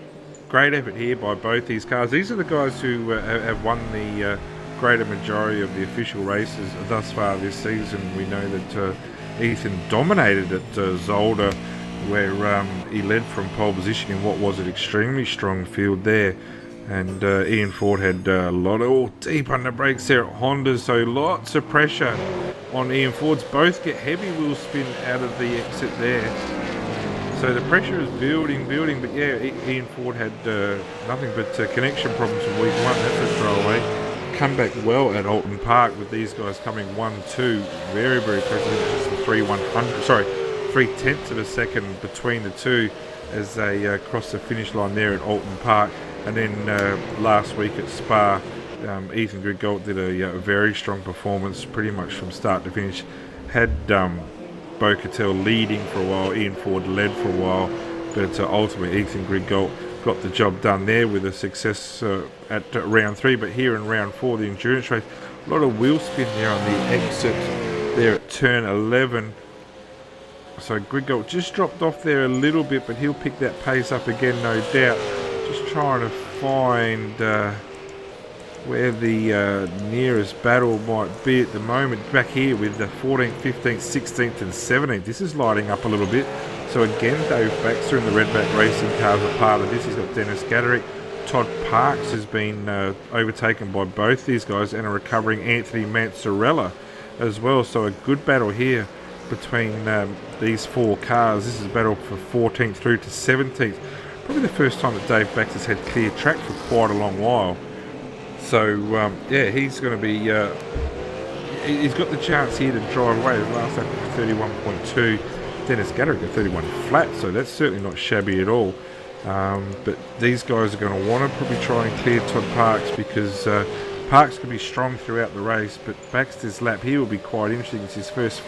S1: great effort here by both these cars. These are the guys who have won the greater majority of the official races thus far this season. We know that Ethan dominated at Zolder, where he led from pole position in what was an extremely strong field there. And Ian Ford had a lot of deep under brakes there at Honda, so lots of pressure on Ian Ford's. Both get heavy wheel spin out of the exit there. So the pressure is building, but yeah, Ian Ford had nothing but connection problems from week 1. That's a throwaway. Come back well at Alton Park with these guys coming 1-2. Very, very close. Just 3/10 of a second between the two as they cross the finish line there at Alton Park. And then last week at Spa, Ethan Grigalt did a very strong performance pretty much from start to finish. Had Bo Cattell leading for a while, Ian Ford led for a while, but ultimately Ethan Grigalt got the job done there with a success at round 3. But here in round 4, the endurance race, a lot of wheel spin there on the exit there at turn 11. So Grigalt just dropped off there a little bit, but he'll pick that pace up again, no doubt. Just trying to find where the nearest battle might be at the moment. Back here with the 14th, 15th, 16th and 17th. This is lighting up a little bit. So again, Dave Baxter in the Redback Racing cars are part of this. He's got Dennis Gaderick. Todd Parks has been overtaken by both these guys, and a recovering Anthony Manzarella as well. So a good battle here between these 4 cars. This is a battle for 14th through to 17th. Probably the first time that Dave Baxter's had clear track for quite a long while. So, yeah, he's going to be... he's got the chance here to drive away. Last lap 31.2. Dennis Gaderick at 31 flat, so that's certainly not shabby at all. But these guys are going to want to probably try and clear Todd Parks, because Parks can be strong throughout the race, but Baxter's lap here will be quite interesting. It's his first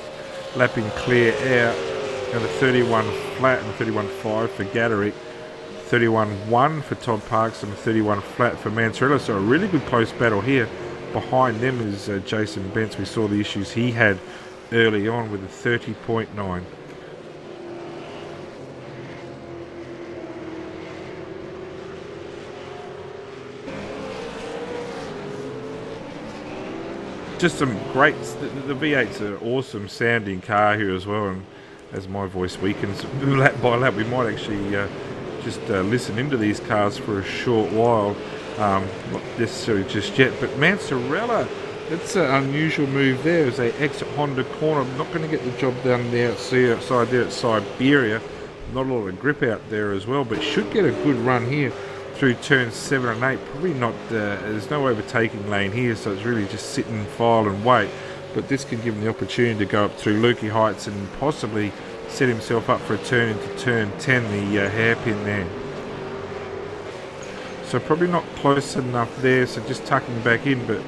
S1: lap in clear air. And the 31 flat and 31.5 for Gaderick. 31.1 for Todd Parks and 31 flat for Manzarella. So a really good close battle here. Behind them is Jason Bentz. We saw the issues he had early on with a 30.9. Just some great... The V8's an awesome sounding car here as well. And as my voice weakens lap by lap, we might actually... just listen into these cars for a short while, not necessarily just yet. But Manzarella, that's an unusual move there as they exit Honda corner. Not going to get the job done there outside there at Siberia. Not a lot of grip out there as well, but should get a good run here through turns 7 and 8. Probably not, there's no overtaking lane here, so it's really just sit and file and wait. But this can give him the opportunity to go up through Lukey Heights and possibly set himself up for a turn into turn 10, the hairpin there. So probably not close enough there, so just tucking back in, but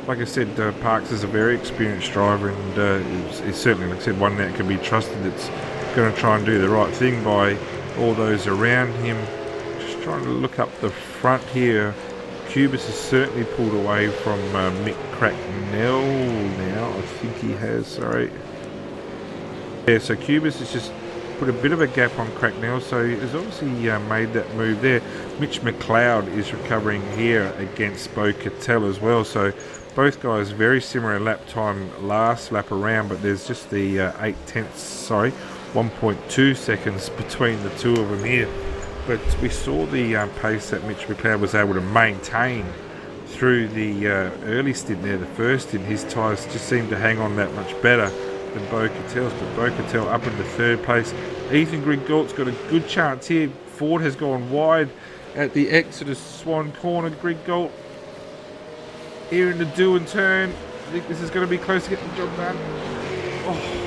S1: like I said, Parks is a very experienced driver, and he's certainly, like I said, one that can be trusted. That's going to try and do the right thing by all those around him. Just trying to look up the front here. Cubis has certainly pulled away from Mick Cracknell now. I think he has, sorry. Yeah, so Cubis has just put a bit of a gap on Cracknell, so he's obviously made that move there. Mitch McLeod is recovering here against Bo Cattell as well, so both guys very similar lap time last lap around, but there's just the 1.2 seconds between the two of them here. But we saw the pace that Mitch McLeod was able to maintain through the early stint there, the first stint. His tyres just seemed to hang on that much better than Bo Cattell's, but Bo Cattell up into third place. Ethan Grigolt's got a good chance here. Ford has gone wide at the exit of Swan Corner. Grigolt here in the do and turn. I think this is going to be close to getting the job done. Oh.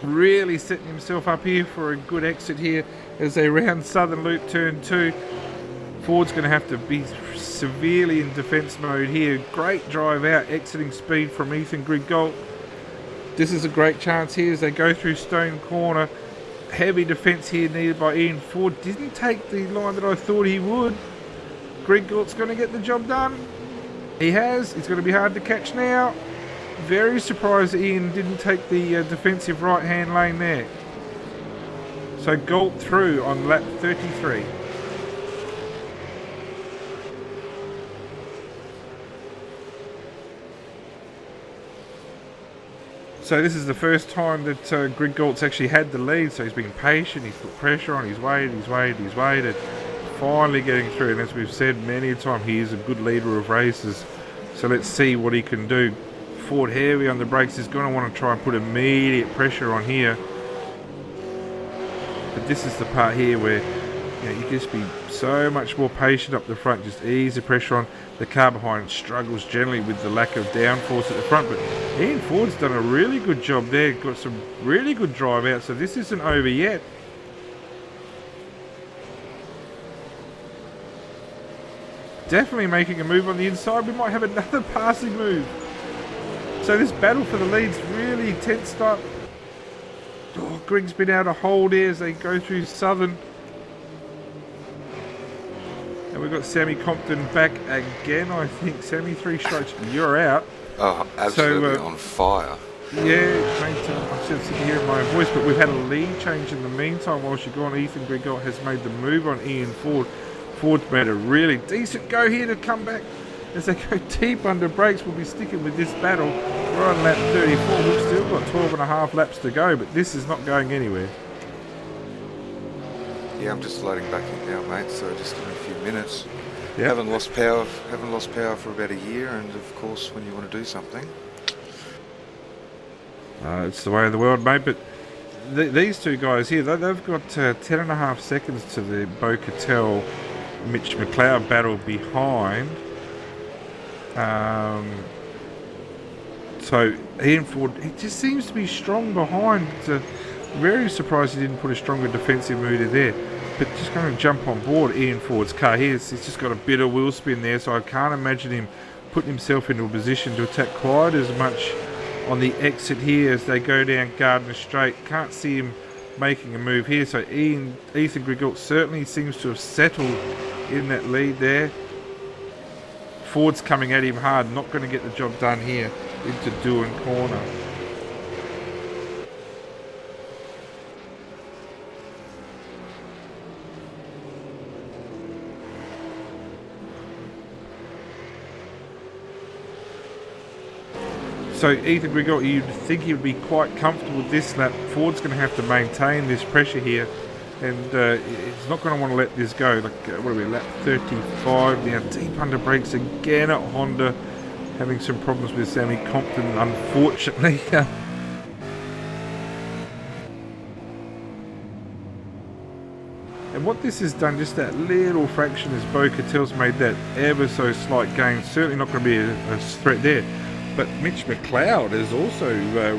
S1: Really setting himself up here for a good exit here as they round Southern Loop turn 2. Ford's going to have to be severely in defence mode here. Great drive out, exiting speed from Ethan Grigolt. This is a great chance here as they go through Stone Corner. Heavy defence here needed by Ian Ford. Didn't take the line that I thought he would. Grigolt's going to get the job done. He has. It's going to be hard to catch now. Very surprised that Ian didn't take the defensive right-hand lane there. So Galt through on lap 33. So this is the first time that Greg Galt's actually had the lead, so he's been patient, he's put pressure on, he's waited, finally getting through, and as we've said many a time, he is a good leader of races. So let's see what he can do. Ford heavy on the brakes, is going to want to try and put immediate pressure on here. But this is the part here where you can just be so much more patient up the front, just ease the pressure on. The car behind struggles generally with the lack of downforce at the front, but Ian Ford's done a really good job there, got some really good drive out, so this isn't over yet. Definitely making a move on the inside. We might have another passing move. So this battle for the lead's really tensed up. Oh, Grig's been able to hold here as they go through Southern. And we've got Sammy Compton back again, I think. Sammy, 3 strikes, you're out.
S2: Oh, absolutely on fire.
S1: Yeah, mate, I'm still sick of hearing my own voice, but we've had a lead change in the meantime while you're gone. Ethan Grigol has made the move on Ian Ford. Ford's made a really decent go here to come back. As they go deep under brakes, we'll be sticking with this battle. We're on lap 34. We've still got 12 and a half laps to go, but this is not going anywhere.
S2: Yeah, I'm just loading back in now, mate, so just in a few minutes.
S1: Yep.
S2: Haven't lost power for about a year, and of course when you want to do something.
S1: It's the way of the world, mate, but these two guys here, they've got 10 and a half seconds to the Bo Cattell Mitch McLeod battle behind. So Ian Ford, he just seems to be strong behind. Very surprised he didn't put a stronger defensive motor there. But just going to jump on board Ian Ford's car here. He's just got a bit of wheel spin there, so I can't imagine him putting himself into a position to attack quite as much on the exit here as they go down Gardner Straight. Can't see him making a move here, so Ethan Grigol certainly seems to have settled in that lead there. Ford's coming at him hard, not going to get the job done here into Doohan Corner. So Ethan Grigol, you'd think he would be quite comfortable with this lap. Ford's going to have to maintain this pressure here, and he's not going to want to let this go. Like, what are we, lap 35 now, deep under brakes again at Honda, having some problems with Sammy Compton, unfortunately. And what this has done, just that little fraction, as Bo Cattell's made that ever so slight gain, certainly not going to be a threat there. But Mitch McLeod is also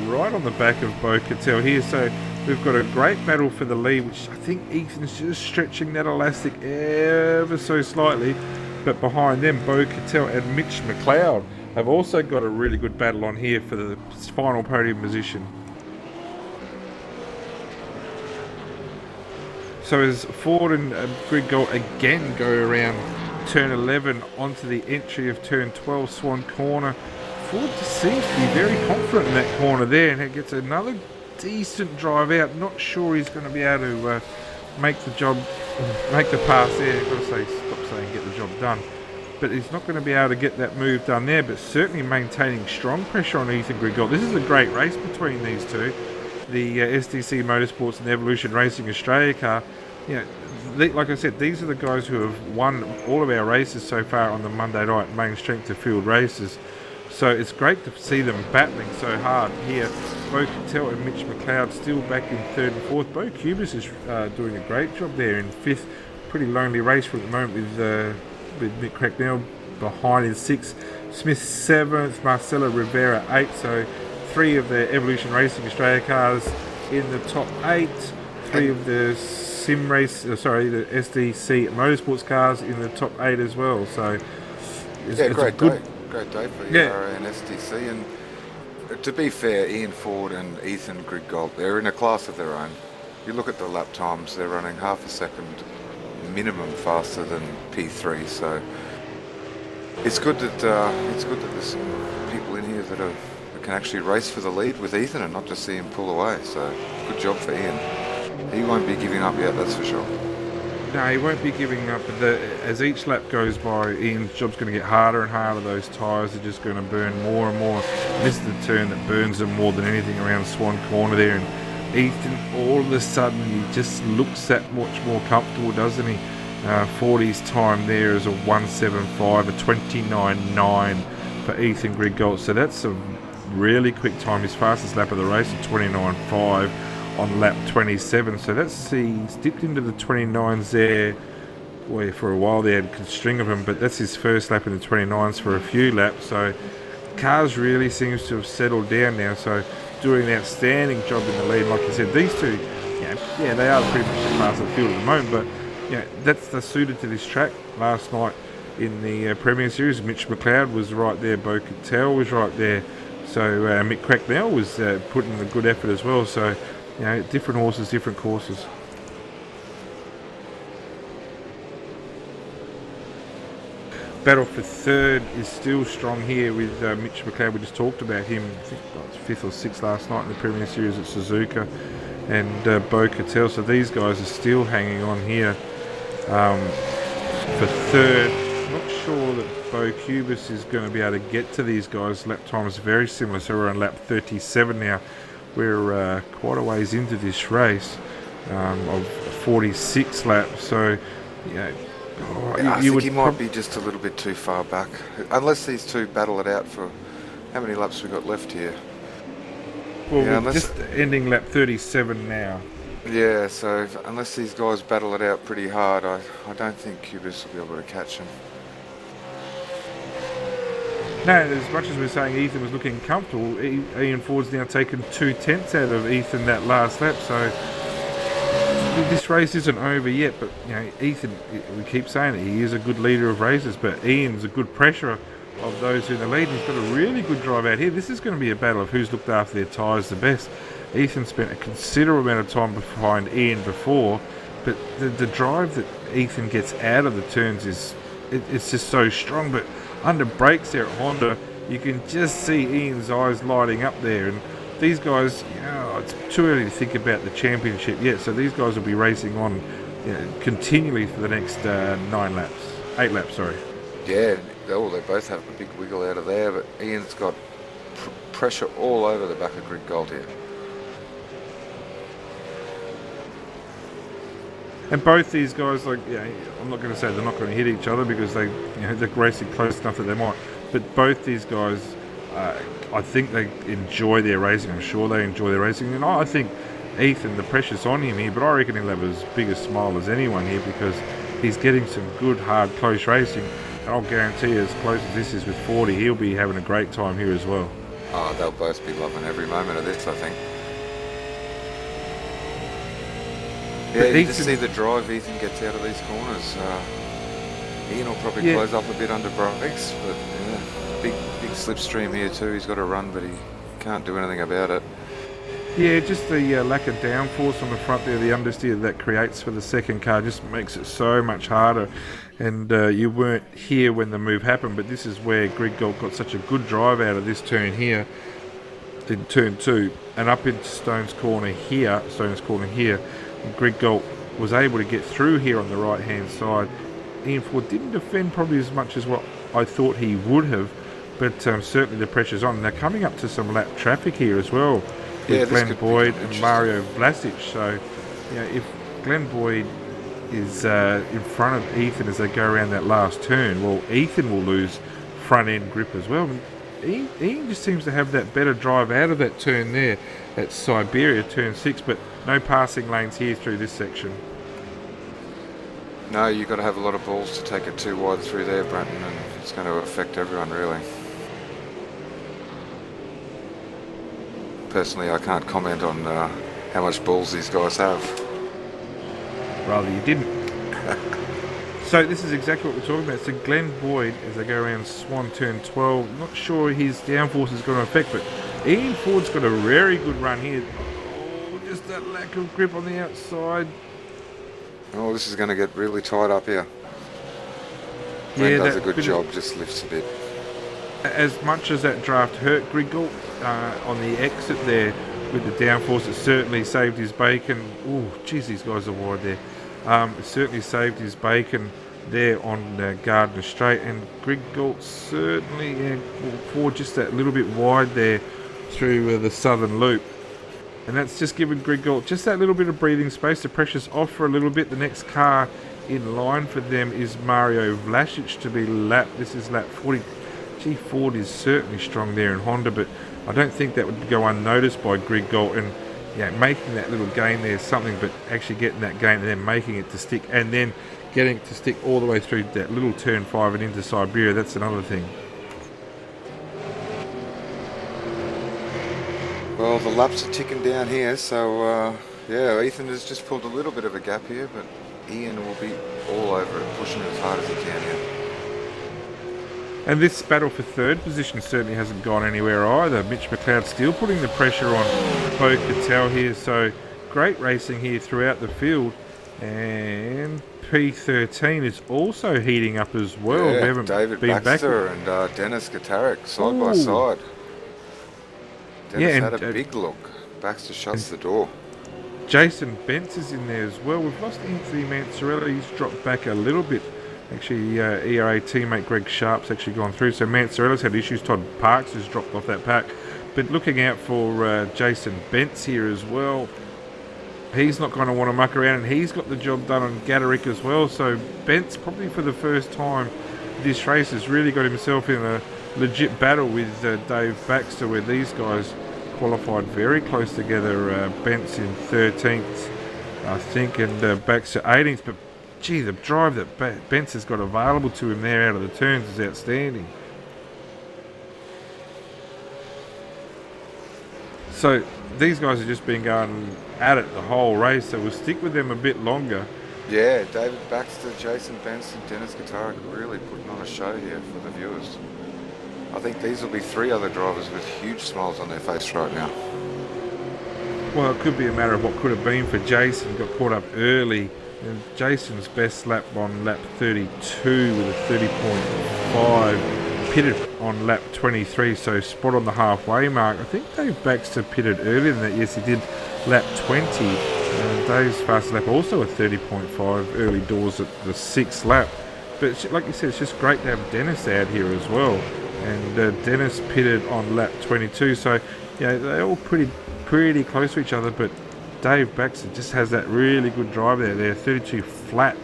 S1: right on the back of Bo Cattell here, so we've got a great battle for the lead, which I think Ethan's just stretching that elastic ever so slightly. But behind them, Bo Cattell and Mitch McLeod have also got a really good battle on here for the final podium position. So as Ford and Grigol again go around turn 11 onto the entry of turn 12, Swan Corner, Ford just seems to be very confident in that corner there, and he gets another decent drive out. Not sure he's going to be able to make the pass there. I've got to say, stop saying get the job done. But he's not going to be able to get that move done there, but certainly maintaining strong pressure on Ethan Grigol. This is a great race between these two. The SDC Motorsports and Evolution Racing Australia car. You know, like I said, these are the guys who have won all of our races so far on the Monday night main strength of field races. So it's great to see them battling so hard here. Bo Cattell and Mitch McLeod still back in third and fourth. Bo Cubis is doing a great job there in fifth. Pretty lonely race for the moment with Mick Cracknell behind in sixth. Smith seventh, Marcelo Rivera eighth. So three of the Evolution Racing Australia cars in the top eight. Three of the the SDC Motorsports cars in the top eight as well. So it's
S2: great day for ERA and SDC. And to be fair, Ian Ford and Ethan Grigol, they're in a class of their own. You look at the lap times; they're running half a second minimum faster than P3. So it's good that there's some people in here that can actually race for the lead with Ethan and not just see him pull away. So good job for Ian. He won't be giving up yet, that's for sure.
S1: No, he won't be giving up. As each lap goes by, Ian's job's going to get harder and harder. Those tyres are just going to burn more and more. This is the turn that burns them more than anything around Swan Corner there. And Ethan, all of a sudden, he just looks that much more comfortable, doesn't he? 40's time there is a 1:75, a 29.9 for Ethan Grigol. So that's a really quick time. His fastest lap of the race, a 29.5 on lap 27. So he's dipped into the 29s there. Boy, for a while they had a string of them, but that's his first lap in the 29s for a few laps. So cars really seems to have settled down now. So doing an outstanding job in the lead. Like I said, these two, they are pretty much the class of the field at the moment, but that's suited to this track. Last night in the Premier Series, Mitch McLeod was right there, Bo Cattell was right there, so Mick Cracknell was putting in a good effort as well. So different horses, different courses. Battle for third is still strong here with Mitch McLeod. We just talked about him, I think it was fifth or sixth last night in the Premier Series at Suzuka, and Bo Cattell. So these guys are still hanging on here for third. Not sure that Bo Cubis is going to be able to get to these guys. Lap time is very similar, so we're on lap 37 now. We're quite a ways into this race of 46 laps. So
S2: I think he might be just a little bit too far back, unless these two battle it out for how many laps we got left here.
S1: Well, we're just ending lap 37 now.
S2: Yeah, so unless these guys battle it out pretty hard, I don't think Cubis will be able to catch him.
S1: No, as much as we're saying Ethan was looking comfortable, Ian Ford's now taken 2/10 out of Ethan that last lap. So this race isn't over yet, but Ethan, we keep saying it, he is a good leader of races, but Ian's a good pressure of those in the lead. He's got a really good drive out here. This is going to be a battle of who's looked after their tyres the best. Ethan spent a considerable amount of time behind Ian before, but the drive that Ethan gets out of the turns it's just so strong. But under brakes there at Honda, you can just see Ian's eyes lighting up there. And these guys, it's too early to think about the championship yet. So these guys will be racing on continually for the next 8 laps. Sorry.
S2: Yeah, they both have a big wiggle out of there, but Ian's got pressure all over the back of Grigol here.
S1: And both these guys, I'm not going to say they're not going to hit each other because they're racing close enough that they might. But both these guys, I think they enjoy their racing. I'm sure they enjoy their racing. And I think Ethan, the pressure's on him here, but I reckon he'll have as big a smile as anyone here because he's getting some good, hard, close racing. And I'll guarantee you, as close as this is with 40, he'll be having a great time here as well.
S2: Oh, they'll both be loving every moment of this, I think. Yeah, you just see the drive Ethan gets out of these corners. Ian will probably close up a bit under brakes, but yeah, big slipstream here too. He's got to run, but he can't do anything about it.
S1: Yeah, just the lack of downforce on the front there, the understeer that creates for the second car just makes it so much harder. And you weren't here when the move happened, but this is where Greg Galt got such a good drive out of this turn here, in turn 2, and up into Stone's Corner here, Greg Galt was able to get through here on the right hand side. Ian Ford didn't defend probably as much as what I thought he would have, but certainly the pressure's on. They're coming up to some lap traffic here as well, with Glenn Boyd and Mario Vlasic. So, if Glenn Boyd is in front of Ethan as they go around that last turn, well, Ethan will lose front end grip as well. Ian just seems to have that better drive out of that turn there at Siberia, turn 6, but no passing lanes here through this section.
S2: No, you've got to have a lot of balls to take it too wide through there, Brenton, and it's going to affect everyone, really. Personally, I can't comment on how much balls these guys have.
S1: Rather you didn't. So this is exactly what we're talking about. So Glenn Boyd, as they go around Swan turn 12, not sure his downforce is going to affect, but Ian Ford's got a very good run here. Oh, just that lack of grip on the outside.
S2: Oh, this is going to get really tight up here. Glenn does a good job, just lifts a bit.
S1: As much as that draft hurt Greg Galt on the exit there with the downforce, it certainly saved his bacon. Oh, geez, these guys are wide there. It certainly saved his bacon there on Gardner Straight, and Greg Galt certainly forward just that little bit wide there through the southern loop. And that's just given Greg Galt just that little bit of breathing space. The pressure's off for a little bit. The next car in line for them is Mario Vlasic to be lapped. This is lap 40. Gee, Ford is certainly strong there in Honda, but I don't think that would go unnoticed by Greg Galt. And making that little gain there is something, but actually getting that gain and then making it to stick, and then getting it to stick all the way through that little turn 5 and into Siberia, that's another thing.
S2: Well, the laps are ticking down here, so Ethan has just pulled a little bit of a gap here, but Ian will be all over it, pushing it as hard as he can here.
S1: And this battle for third position certainly hasn't gone anywhere either. Mitch McLeod still putting the pressure on Bo Cattell here, so great racing here throughout the field. And P13 is also heating up as well.
S2: Yeah,
S1: we haven't
S2: David
S1: been
S2: Baxter
S1: back.
S2: and Dennis Gatarik side by side. Dennis had a big look. Baxter shuts the door.
S1: Jason Bentz is in there as well. We've lost Anthony Manzarella. He's dropped back a little bit. Actually, ERA teammate Greg Sharp's actually gone through. So Manzarella's had issues. Todd Parks has dropped off that pack. But looking out for Jason Bentz here as well. He's not going to want to muck around, and he's got the job done on Gatarik as well. So Bentz, probably for the first time this race, has really got himself in a legit battle with Dave Baxter, where these guys qualified very close together. Bentz in 13th, I think, and Baxter 18th. But gee, the drive that Bentz has got available to him there out of the turns is outstanding. So these guys have just been going at it the whole race, so we'll stick with them a bit longer.
S2: Yeah, David Baxter, Jason Benson, Dennis Gatarik really putting on a show here for the viewers. I think these will be 3 other drivers with huge smiles on their face right now.
S1: Well, it could be a matter of what could have been for Jason. Got caught up early, and Jason's best lap on lap 32 with a 30.5. Pitted on lap 23, so spot on the halfway mark. I think Dave Baxter pitted earlier than that. Yes, he did, lap 20. Dave's fast lap also a 30.5 early doors at the 6th lap. But like you said, it's just great to have Dennis out here as well. And Dennis pitted on lap 22, so they're all pretty close to each other. But Dave Baxter just has that really good drive there. They're 32 flat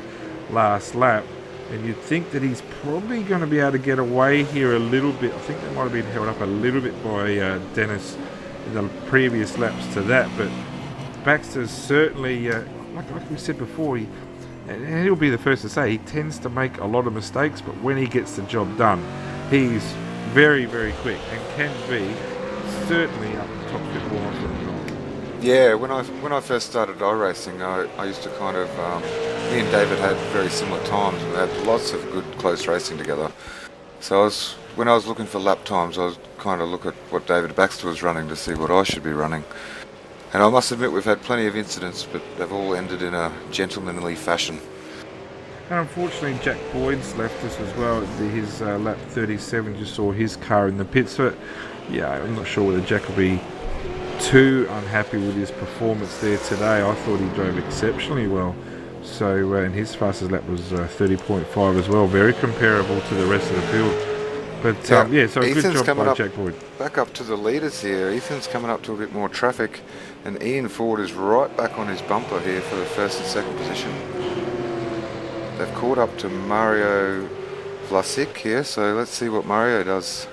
S1: last lap. And you'd think that he's probably going to be able to get away here a little bit. I think that might have been held up a little bit by Dennis in the previous laps to that. But Baxter's certainly, like we said before, and he'll be the first to say, he tends to make a lot of mistakes, but when he gets the job done, he's very, very quick and can be certainly up the top bit more often than not.
S2: Yeah, when I first started iRacing, I used to kind of me and David had very similar times. We had lots of good close racing together. So when I was looking for lap times, I was kind of look at what David Baxter was running to see what I should be running. And I must admit we've had plenty of incidents, but they've all ended in a gentlemanly fashion.
S1: And unfortunately, Jack Boyd's left us as well. His lap 37 just saw his car in the pits. So, yeah, I'm not sure whether Jack will be too unhappy with his performance there today. I thought he drove exceptionally well. So, and his fastest lap was 30.5 as well. Very comparable to the rest of the field. But, so a good job by Jack Boyd.
S2: Back up to the leaders here. Ethan's coming up to a bit more traffic. And Ian Ford is right back on his bumper here for the first and second position. They've caught up to Mario Vlasic here, so let's see what Mario does.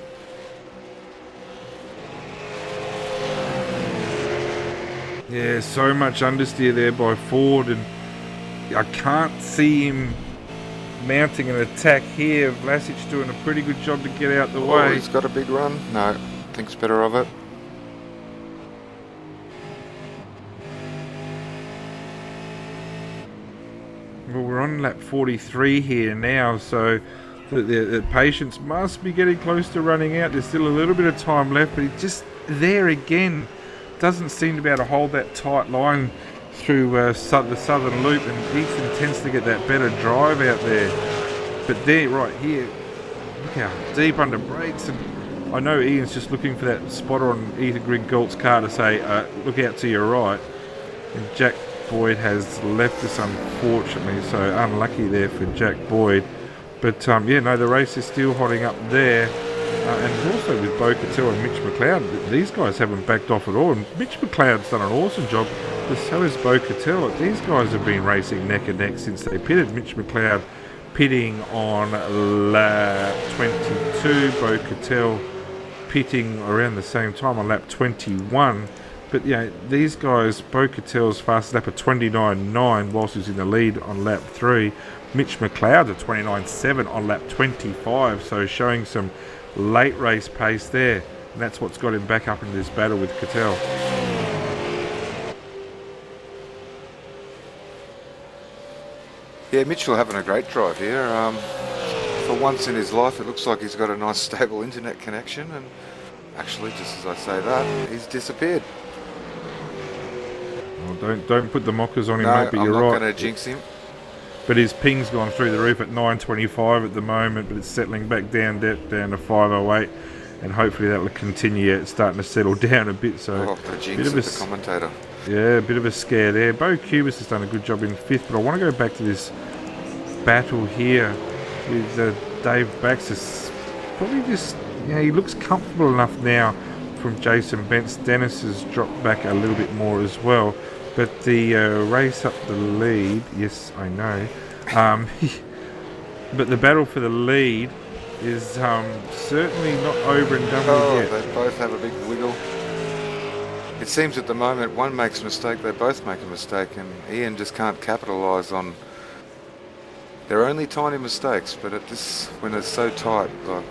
S1: Yeah, so much understeer there by Ford, and I can't see him mounting an attack here. Vlasic doing a pretty good job to get out the way.
S2: He's got a big run. No, thinks better of it.
S1: Well, we're on lap 43 here now, so the patience must be getting close to running out. There's still a little bit of time left, but it just there again doesn't seem to be able to hold that tight line through the southern loop, and Ethan tends to get that better drive out there. But there, right here, look how deep under brakes, and I know Ian's just looking for that spotter on Ethan Grigolt's car to say, look out to your right, and Jack Boyd has left us, unfortunately, so unlucky there for Jack Boyd. But the race is still hotting up there, and also with Bo Cattell and Mitch McLeod, these guys haven't backed off at all, and Mitch McLeod's done an awesome job, but so has Bo Cattell. These guys have been racing neck and neck since they pitted. Mitch McLeod pitting on lap 22, Bo Cattell pitting around the same time on lap 21. But yeah, these guys, Bo Cattell's fastest lap at 29.9 whilst he's in the lead on lap 3. Mitch McLeod at 29.7 on lap 25, so showing some late race pace there. And that's what's got him back up into this battle with Cattell.
S2: Yeah, Mitchell having a great drive here. For once in his life, it looks like he's got a nice stable internet connection, and actually, just as I say that, he's disappeared.
S1: Well, don't put the mockers on him, mate, but you're right.
S2: I'm not going to jinx him.
S1: But his ping's gone through the roof at 925 at the moment, but it's settling back down to 508, and hopefully that will continue. It's starting to settle down a bit. So
S2: the jinx of the commentator.
S1: Yeah, a bit of a scare there. Bo Cubis has done a good job in 5th, but I want to go back to this battle here with Dave Baxter. Probably just, he looks comfortable enough now from Jason Bentz. Dennis has dropped back a little bit more as well. But the race up the lead, yes, I know. But the battle for the lead is certainly not over and done with yet.
S2: They both have a big wiggle. It seems at the moment one makes a mistake, they both make a mistake, and Ian just can't capitalise on. They're only tiny mistakes, but at this, when it's so tight, like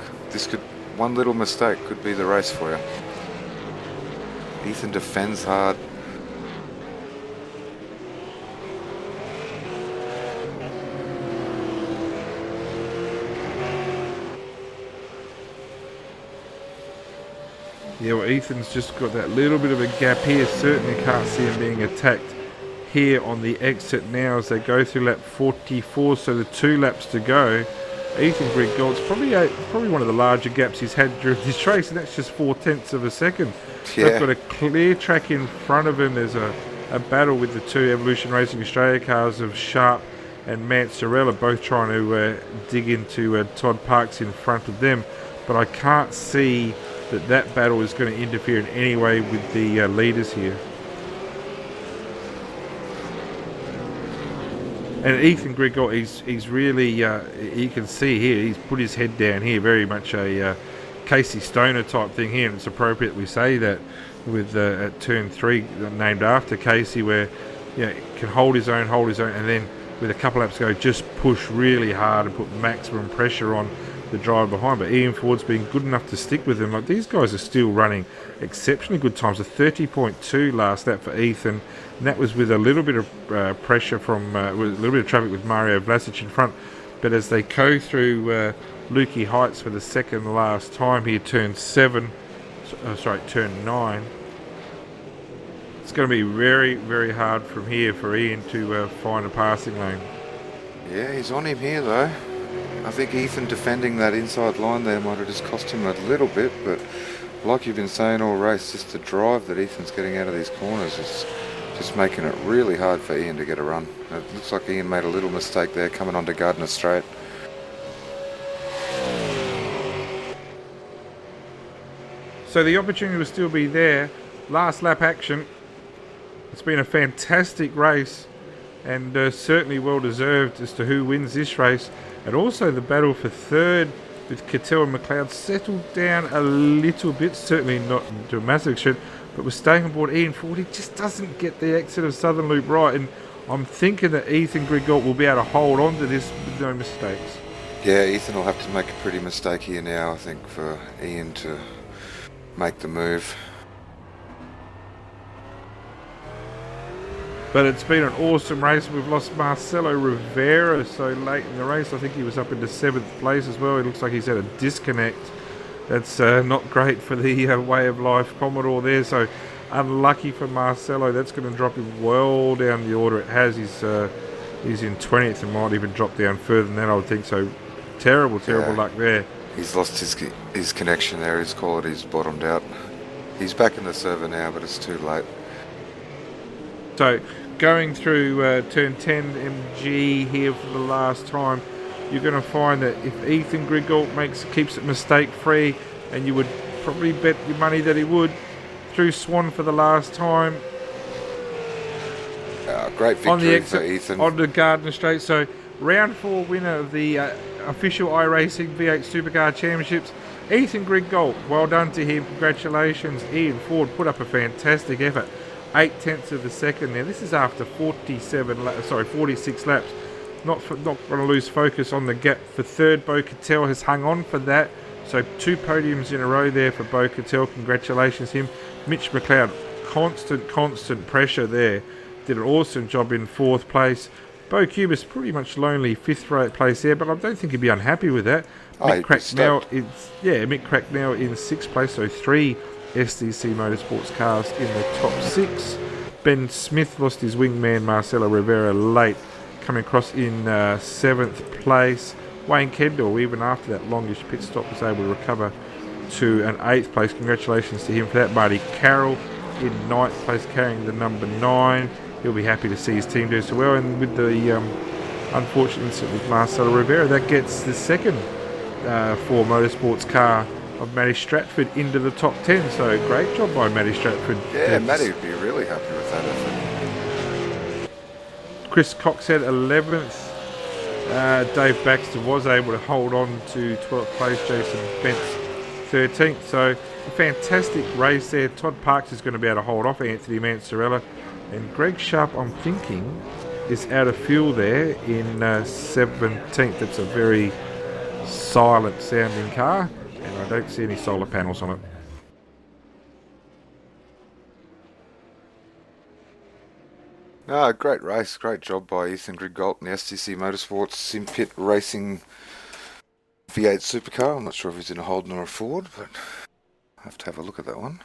S2: one little mistake could be the race for you. Ethan defends hard.
S1: Yeah, well, Ethan's just got that little bit of a gap here. Certainly can't see him being attacked here on the exit now as they go through lap 44. So the 2 laps to go. Ethan Grigolt's probably one of the larger gaps he's had during this race, and that's just 0.4 of a second.
S2: Yeah.
S1: They've got a clear track in front of him. There's a battle with the 2 Evolution Racing Australia cars of Sharp and Mansarella, both trying to dig into Todd Parks in front of them. But I can't see that battle is going to interfere in any way with the leaders here. And Ethan Grigolt, he's really, you can see here, he's put his head down here, very much a Casey Stoner type thing here, and it's appropriate we say that with at turn 3, named after Casey, where can hold his own, and then with a couple laps to go, just push really hard and put maximum pressure on the driver behind, but Ian Ford's been good enough to stick with him. Like, these guys are still running exceptionally good times. A 30.2 last lap for Ethan, and that was with a little bit of pressure from with a little bit of traffic with Mario Vlasic in front. But as they go through Lukey Heights for the second last time here, turn 9, it's going to be very, very hard from here for Ian to find a passing lane.
S2: Yeah, he's on him here though. I think Ethan defending that inside line there might have just cost him a little bit, but like you've been saying all race, just the drive that Ethan's getting out of these corners is just making it really hard for Ian to get a run. It looks like Ian made a little mistake there coming onto Gardner Straight.
S1: So the opportunity will still be there. Last lap action. It's been a fantastic race, and certainly well deserved as to who wins this race. And also the battle for third with Cattell and McLeod settled down a little bit, certainly not to a massive extent, but we're staying on board. Ian Ford, he just doesn't get the exit of Southern Loop right, and I'm thinking that Ethan Grigalt will be able to hold on to this with no mistakes.
S2: Yeah, Ethan will have to make a pretty mistake here now, I think, for Ian to make the move.
S1: But it's been an awesome race. We've lost Marcelo Rivera so late in the race. I think he was up into 7th place as well. It looks like he's had a disconnect. That's not great for the Way of Life Commodore there. So unlucky for Marcelo. That's going to drop him well down the order. It has. He's in 20th and might even drop down further than that, I would think. So terrible luck there.
S2: He's lost his connection there. His quality's bottomed out. He's back in the server now, but it's too late.
S1: So going through turn 10 MG here for the last time, you're going to find that if Ethan Grigalt keeps it mistake free, and you would probably bet your money that he would, through Swan for the last time.
S2: Great victory
S1: on the exit,
S2: for Ethan.
S1: On the Gardner Straight. So round 4 winner of the official iRacing V8 Supercar Championships, Ethan Grigalt. Well done to him. Congratulations. Ian Ford put up a fantastic effort. 0.8 of a second there. This is after 46 laps. Not going to lose focus on the gap for third. Bo Cattell has hung on for that. So 2 podiums in a row there for Bo Cattell. Congratulations him. Mitch McLeod, constant pressure there. Did an awesome job in 4th place. Bo Cubis pretty much lonely 5th place there, but I don't think he'd be unhappy with that. Mick Cracknell in 6th place, so 3 SDC Motorsports cars in the top 6. Ben Smith lost his wingman Marcelo Rivera late, coming across in 7th place. Wayne Kendall, even after that longish pit stop, was able to recover to an 8th place. Congratulations to him for that. Marty Carroll in 9th place, carrying the number 9. He'll be happy to see his team do so well. And with the unfortunate incident with Marcelo Rivera, that gets the second Ford Motorsports car of Matty Stratford into the top 10. So great job by Matty Stratford.
S2: Yeah, Matty would be really happy with that effort.
S1: Chris Cox had 11th. Dave Baxter was able to hold on to 12th place. Jason Bentz 13th. So a fantastic race there. Todd Parks is going to be able to hold off Anthony Mansorella. And Greg Sharp, I'm thinking, is out of fuel there in 17th. It's a very silent sounding car, and I don't see any solar panels on it.
S2: Great race, great job by Ethan Grigalt and the STC Motorsports Sim-Pit Racing V8 Supercar. I'm not sure if he's in a Holden or a Ford, but I have to have a look at that one.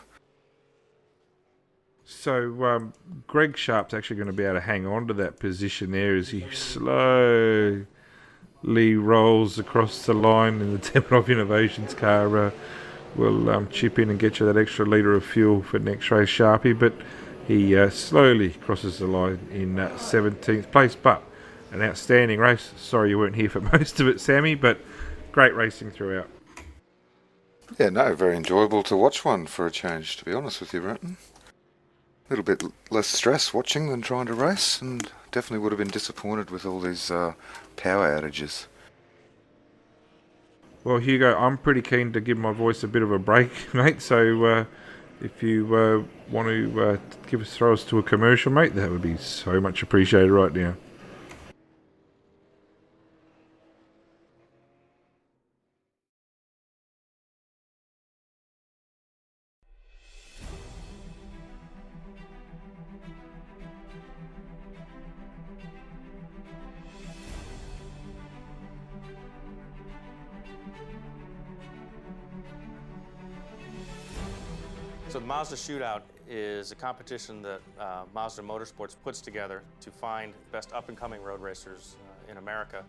S1: So Greg Sharp's actually going to be able to hang on to that position there as he slowly rolls across the line, and the Temenov Innovations car will chip in and get you that extra litre of fuel for next race, Sharpie. But he slowly crosses the line in 17th place. But an outstanding race. Sorry you weren't here for most of it, Sammy, but great racing throughout.
S2: Yeah, no, very enjoyable to watch one for a change, to be honest with you, Brenton. A little bit less stress watching than trying to race, and definitely would have been disappointed with all these power outages.
S1: Well, Hugo, I'm pretty keen to give my voice a bit of a break, mate, so if you want to throw us to a commercial, mate, that would be so much appreciated right now.
S3: So the Mazda Shootout is a competition that Mazda Motorsports puts together to find best up-and-coming road racers in America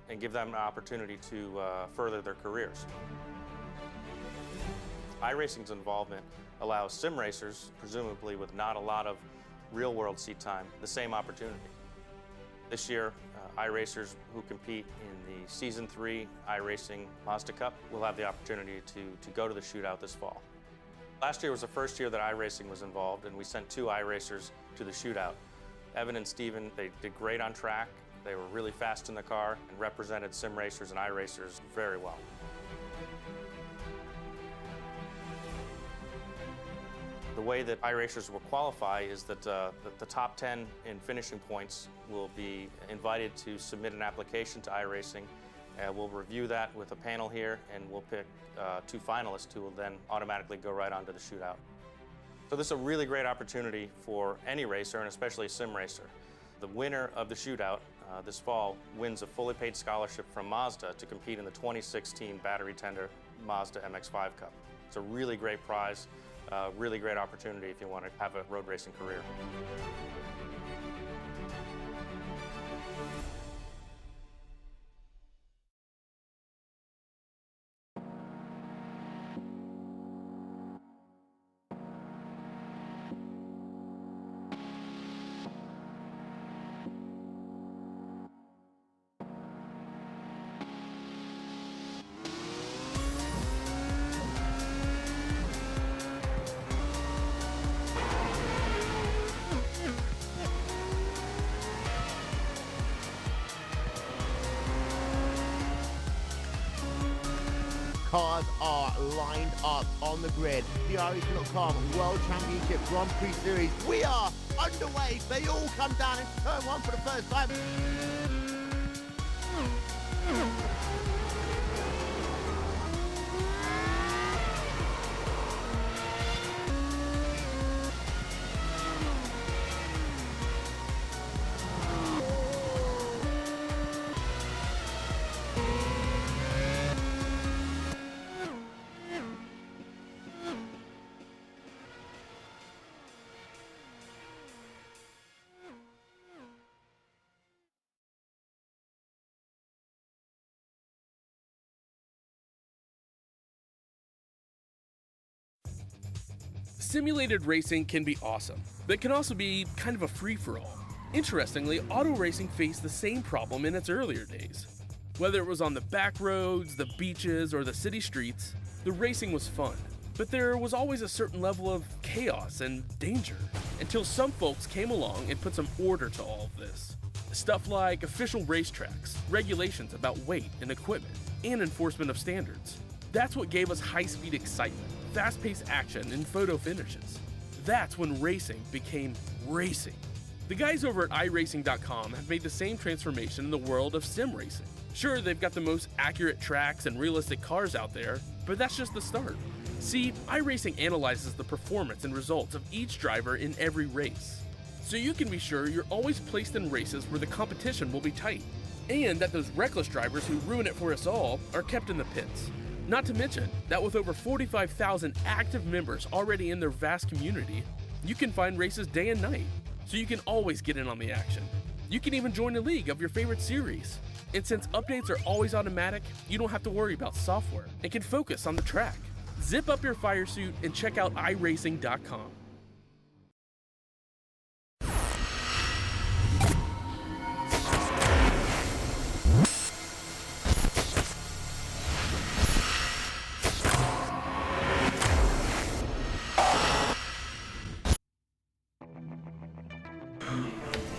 S3: and give them an opportunity to further their careers. iRacing's involvement allows sim racers, presumably with not a lot of real-world seat time, the same opportunity. This year, iRacers who compete in the Season 3 iRacing Mazda Cup will have the opportunity to go to the shootout this fall. Last year was the first year that iRacing was involved, and we sent 2 iRacers to the shootout. Evan and Steven, they did great on track. They were really fast in the car and represented sim racers and iRacers very well. The way that iRacers will qualify is that the top 10 in finishing points will be invited to submit an application to iRacing. We'll review that with a panel here, and we'll pick 2 finalists who will then automatically go right onto the shootout. So this is a really great opportunity for any racer, and especially a sim racer. The winner of the shootout this fall wins a fully paid scholarship from Mazda to compete in the 2016 Battery Tender Mazda MX-5 Cup. It's a really great prize, really great opportunity if you want to have a road racing career.
S4: Cars are lined up on the grid. The iRacing.com World Championship Grand Prix Series. We are underway. They all come down into turn 1 for the first time.
S5: Simulated racing can be awesome, but can also be kind of a free-for-all. Interestingly, auto racing faced the same problem in its earlier days. Whether it was on the back roads, the beaches, or the city streets, the racing was fun. But there was always a certain level of chaos and danger, until some folks came along and put some order to all of this. Stuff like official racetracks, regulations about weight and equipment, and enforcement of standards. That's what gave us high-speed excitement, fast-paced action, and photo finishes. That's when racing became racing. The guys over at iRacing.com have made the same transformation in the world of sim racing. Sure, they've got the most accurate tracks and realistic cars out there, but that's just the start. See, iRacing analyzes the performance and results of each driver in every race, so you can be sure you're always placed in races where the competition will be tight, and that those reckless drivers who ruin it for us all are kept in the pits. Not to mention that with over 45,000 active members already in their vast community, you can find races day and night, so you can always get in on the action. You can even join a league of your favorite series. And since updates are always automatic, you don't have to worry about software and can focus on the track. Zip up your fire suit and check out iRacing.com.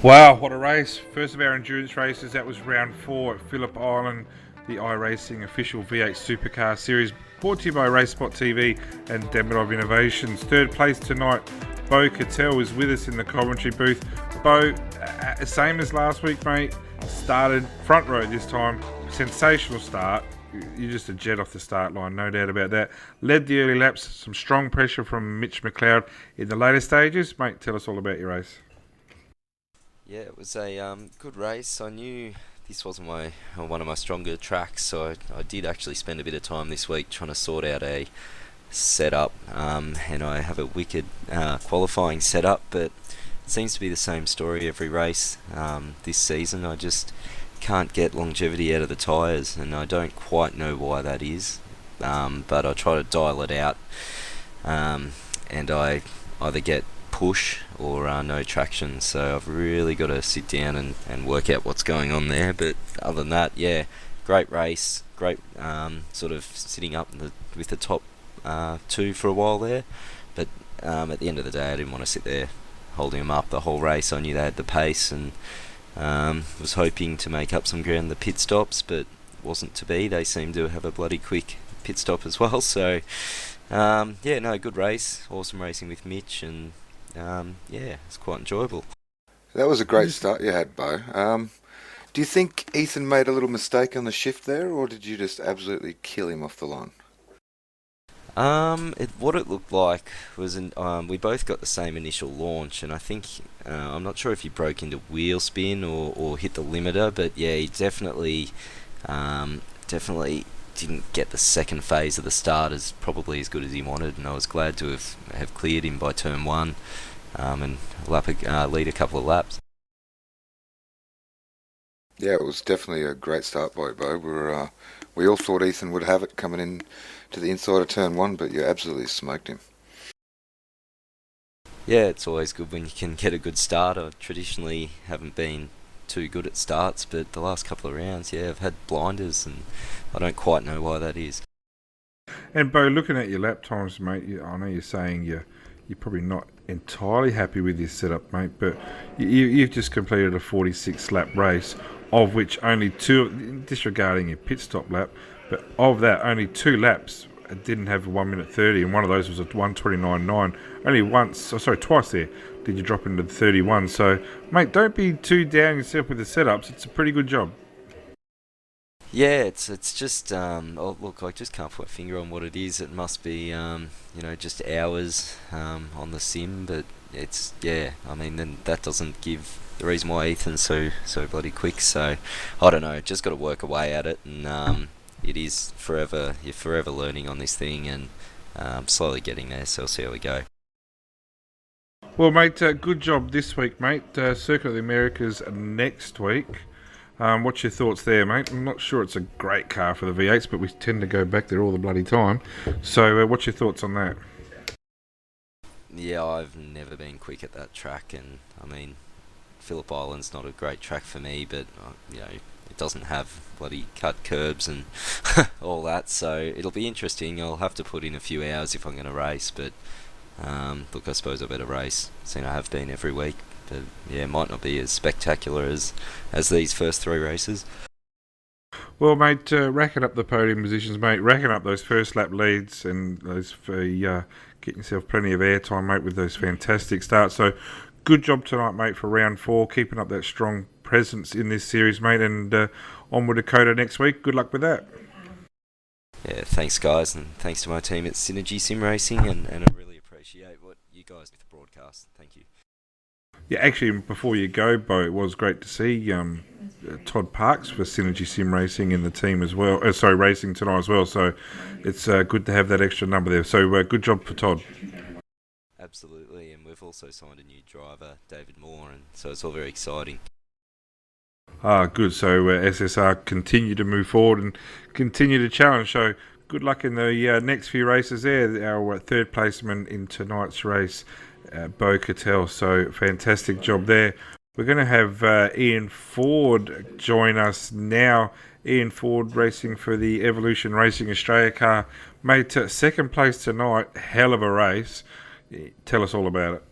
S1: Wow, what a race. First of our endurance races, that was round 4 at Phillip Island, the iRacing official V8 Supercar Series, brought to you by RaceSpotTV and Demidov Innovations. Third place tonight, Bo Cattell is with us in the commentary booth. Bo, same as last week, mate, started front row this time, sensational start. You're just a jet off the start line, no doubt about that. Led the early laps, some strong pressure from Mitch McLeod in the later stages. Mate, tell us all about your race.
S6: Yeah, it was a good race. I knew this wasn't one of my stronger tracks, so I did actually spend a bit of time this week trying to sort out a setup, and I have a wicked qualifying setup, but it seems to be the same story every race this season. I just can't get longevity out of the tyres, and I don't quite know why that is, but I try to dial it out, and I either get push or no traction, so I've really got to sit down and work out what's going on there. But other than that, yeah, great race, great sort of sitting up with the top two for a while there, but at the end of the day I didn't want to sit there holding them up the whole race. I knew they had the pace, and was hoping to make up some ground in the pit stops, but wasn't to be. They seemed to have a bloody quick pit stop as well, so yeah, no, good race, awesome racing with Mitch, and yeah, it's quite enjoyable.
S2: That was a great start you had, Bo. Do you think Ethan made a little mistake on the shift there, or did you just absolutely kill him off the line?
S6: What it looked like was we both got the same initial launch, and I think I'm not sure if he broke into wheel spin or hit the limiter, but yeah, he definitely didn't get the second phase of the start as probably as good as he wanted, and I was glad to have cleared him by turn one, and lead a couple of laps.
S2: Yeah, it was definitely a great start by Bo. We all thought Ethan would have it coming in to the inside of turn one, but you absolutely smoked him.
S6: Yeah, it's always good when you can get a good start. I traditionally haven't been too good at starts, but the last couple of rounds, yeah, I've had blinders, and I don't quite know why that is.
S1: And Bo, looking at your lap times, mate, I know you're saying you're probably not entirely happy with your setup, mate, but you've just completed a 46 lap race, of which only two, disregarding your pit stop lap, but of that, only 2 laps didn't have a 1 minute 30, and one of those was a 1:29.9. Only twice there did you drop into the 31. So, mate, don't be too down yourself with the setups. It's a pretty good job.
S6: Yeah, it's just look, I just can't put a finger on what it is. It must be just hours on the sim, but it's, yeah, I mean, then that doesn't give the reason why Ethan's so bloody quick. So I don't know, just got to work away at it, and it is forever. You're forever learning on this thing, and slowly getting there. So we'll see how we go.
S1: Well, mate, good job this week, mate. Circuit of the Americas next week. What's your thoughts there, mate? I'm not sure it's a great car for the V8s, but we tend to go back there all the bloody time. So what's your thoughts on that?
S6: Yeah, I've never been quick at that track, and I mean, Phillip Island's not a great track for me, but it doesn't have bloody cut curbs and all that, so it'll be interesting. I'll have to put in a few hours if I'm going to race, but look, I suppose I better race, seeing I have been every week. But yeah, it might not be as spectacular as these first 3 races.
S1: Well, mate, racking up the podium positions, mate, racking up those first lap leads, and those getting yourself plenty of airtime, mate, with those fantastic starts. So good job tonight, mate, for round 4, keeping up that strong presence in this series, mate, and onward to Dakota next week. Good luck with that.
S6: Yeah, thanks, guys, and thanks to my team at Synergy Sim Racing, and I really appreciate what you guys do with the broadcast. Thank you.
S1: Yeah, actually, before you go, Bo, it was great to see Todd Parks for Synergy Sim Racing in the team as well. Racing tonight as well. So it's good to have that extra number there. So good job for Todd.
S6: Absolutely, and we've also signed a new driver, David Moore, and so it's all very exciting.
S1: Good. So SSR continue to move forward and continue to challenge. So good luck in the next few races there. Our third placeman in tonight's race, Bo Cattell. So fantastic job there. We're going to have Ian Ford join us now. Ian Ford racing for the Evolution Racing Australia car. Mate, second place tonight. Hell of a race. Tell us all about it.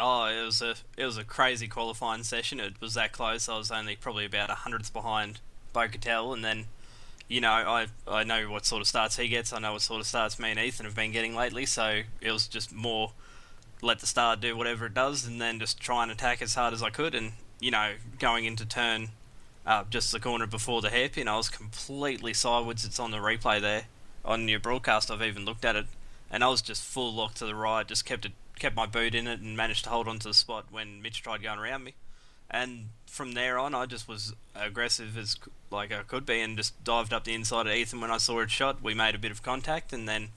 S7: Oh, it was a crazy qualifying session. It was that close. I was only probably about 100ths behind Bo Cattell, and then, I know what sort of starts he gets. I know what sort of starts me and Ethan have been getting lately. So it was just more let the start do whatever it does, and then just try and attack as hard as I could. And going into turn, just the corner before the hairpin, I was completely sideways. It's on the replay there on your broadcast. I've even looked at it, and I was just full lock to the right. Just kept my boot in it and managed to hold on to the spot when Mitch tried going around me. And from there on, I just was aggressive as like I could be, and just dived up the inside of Ethan when I saw it shot. We made a bit of contact, and then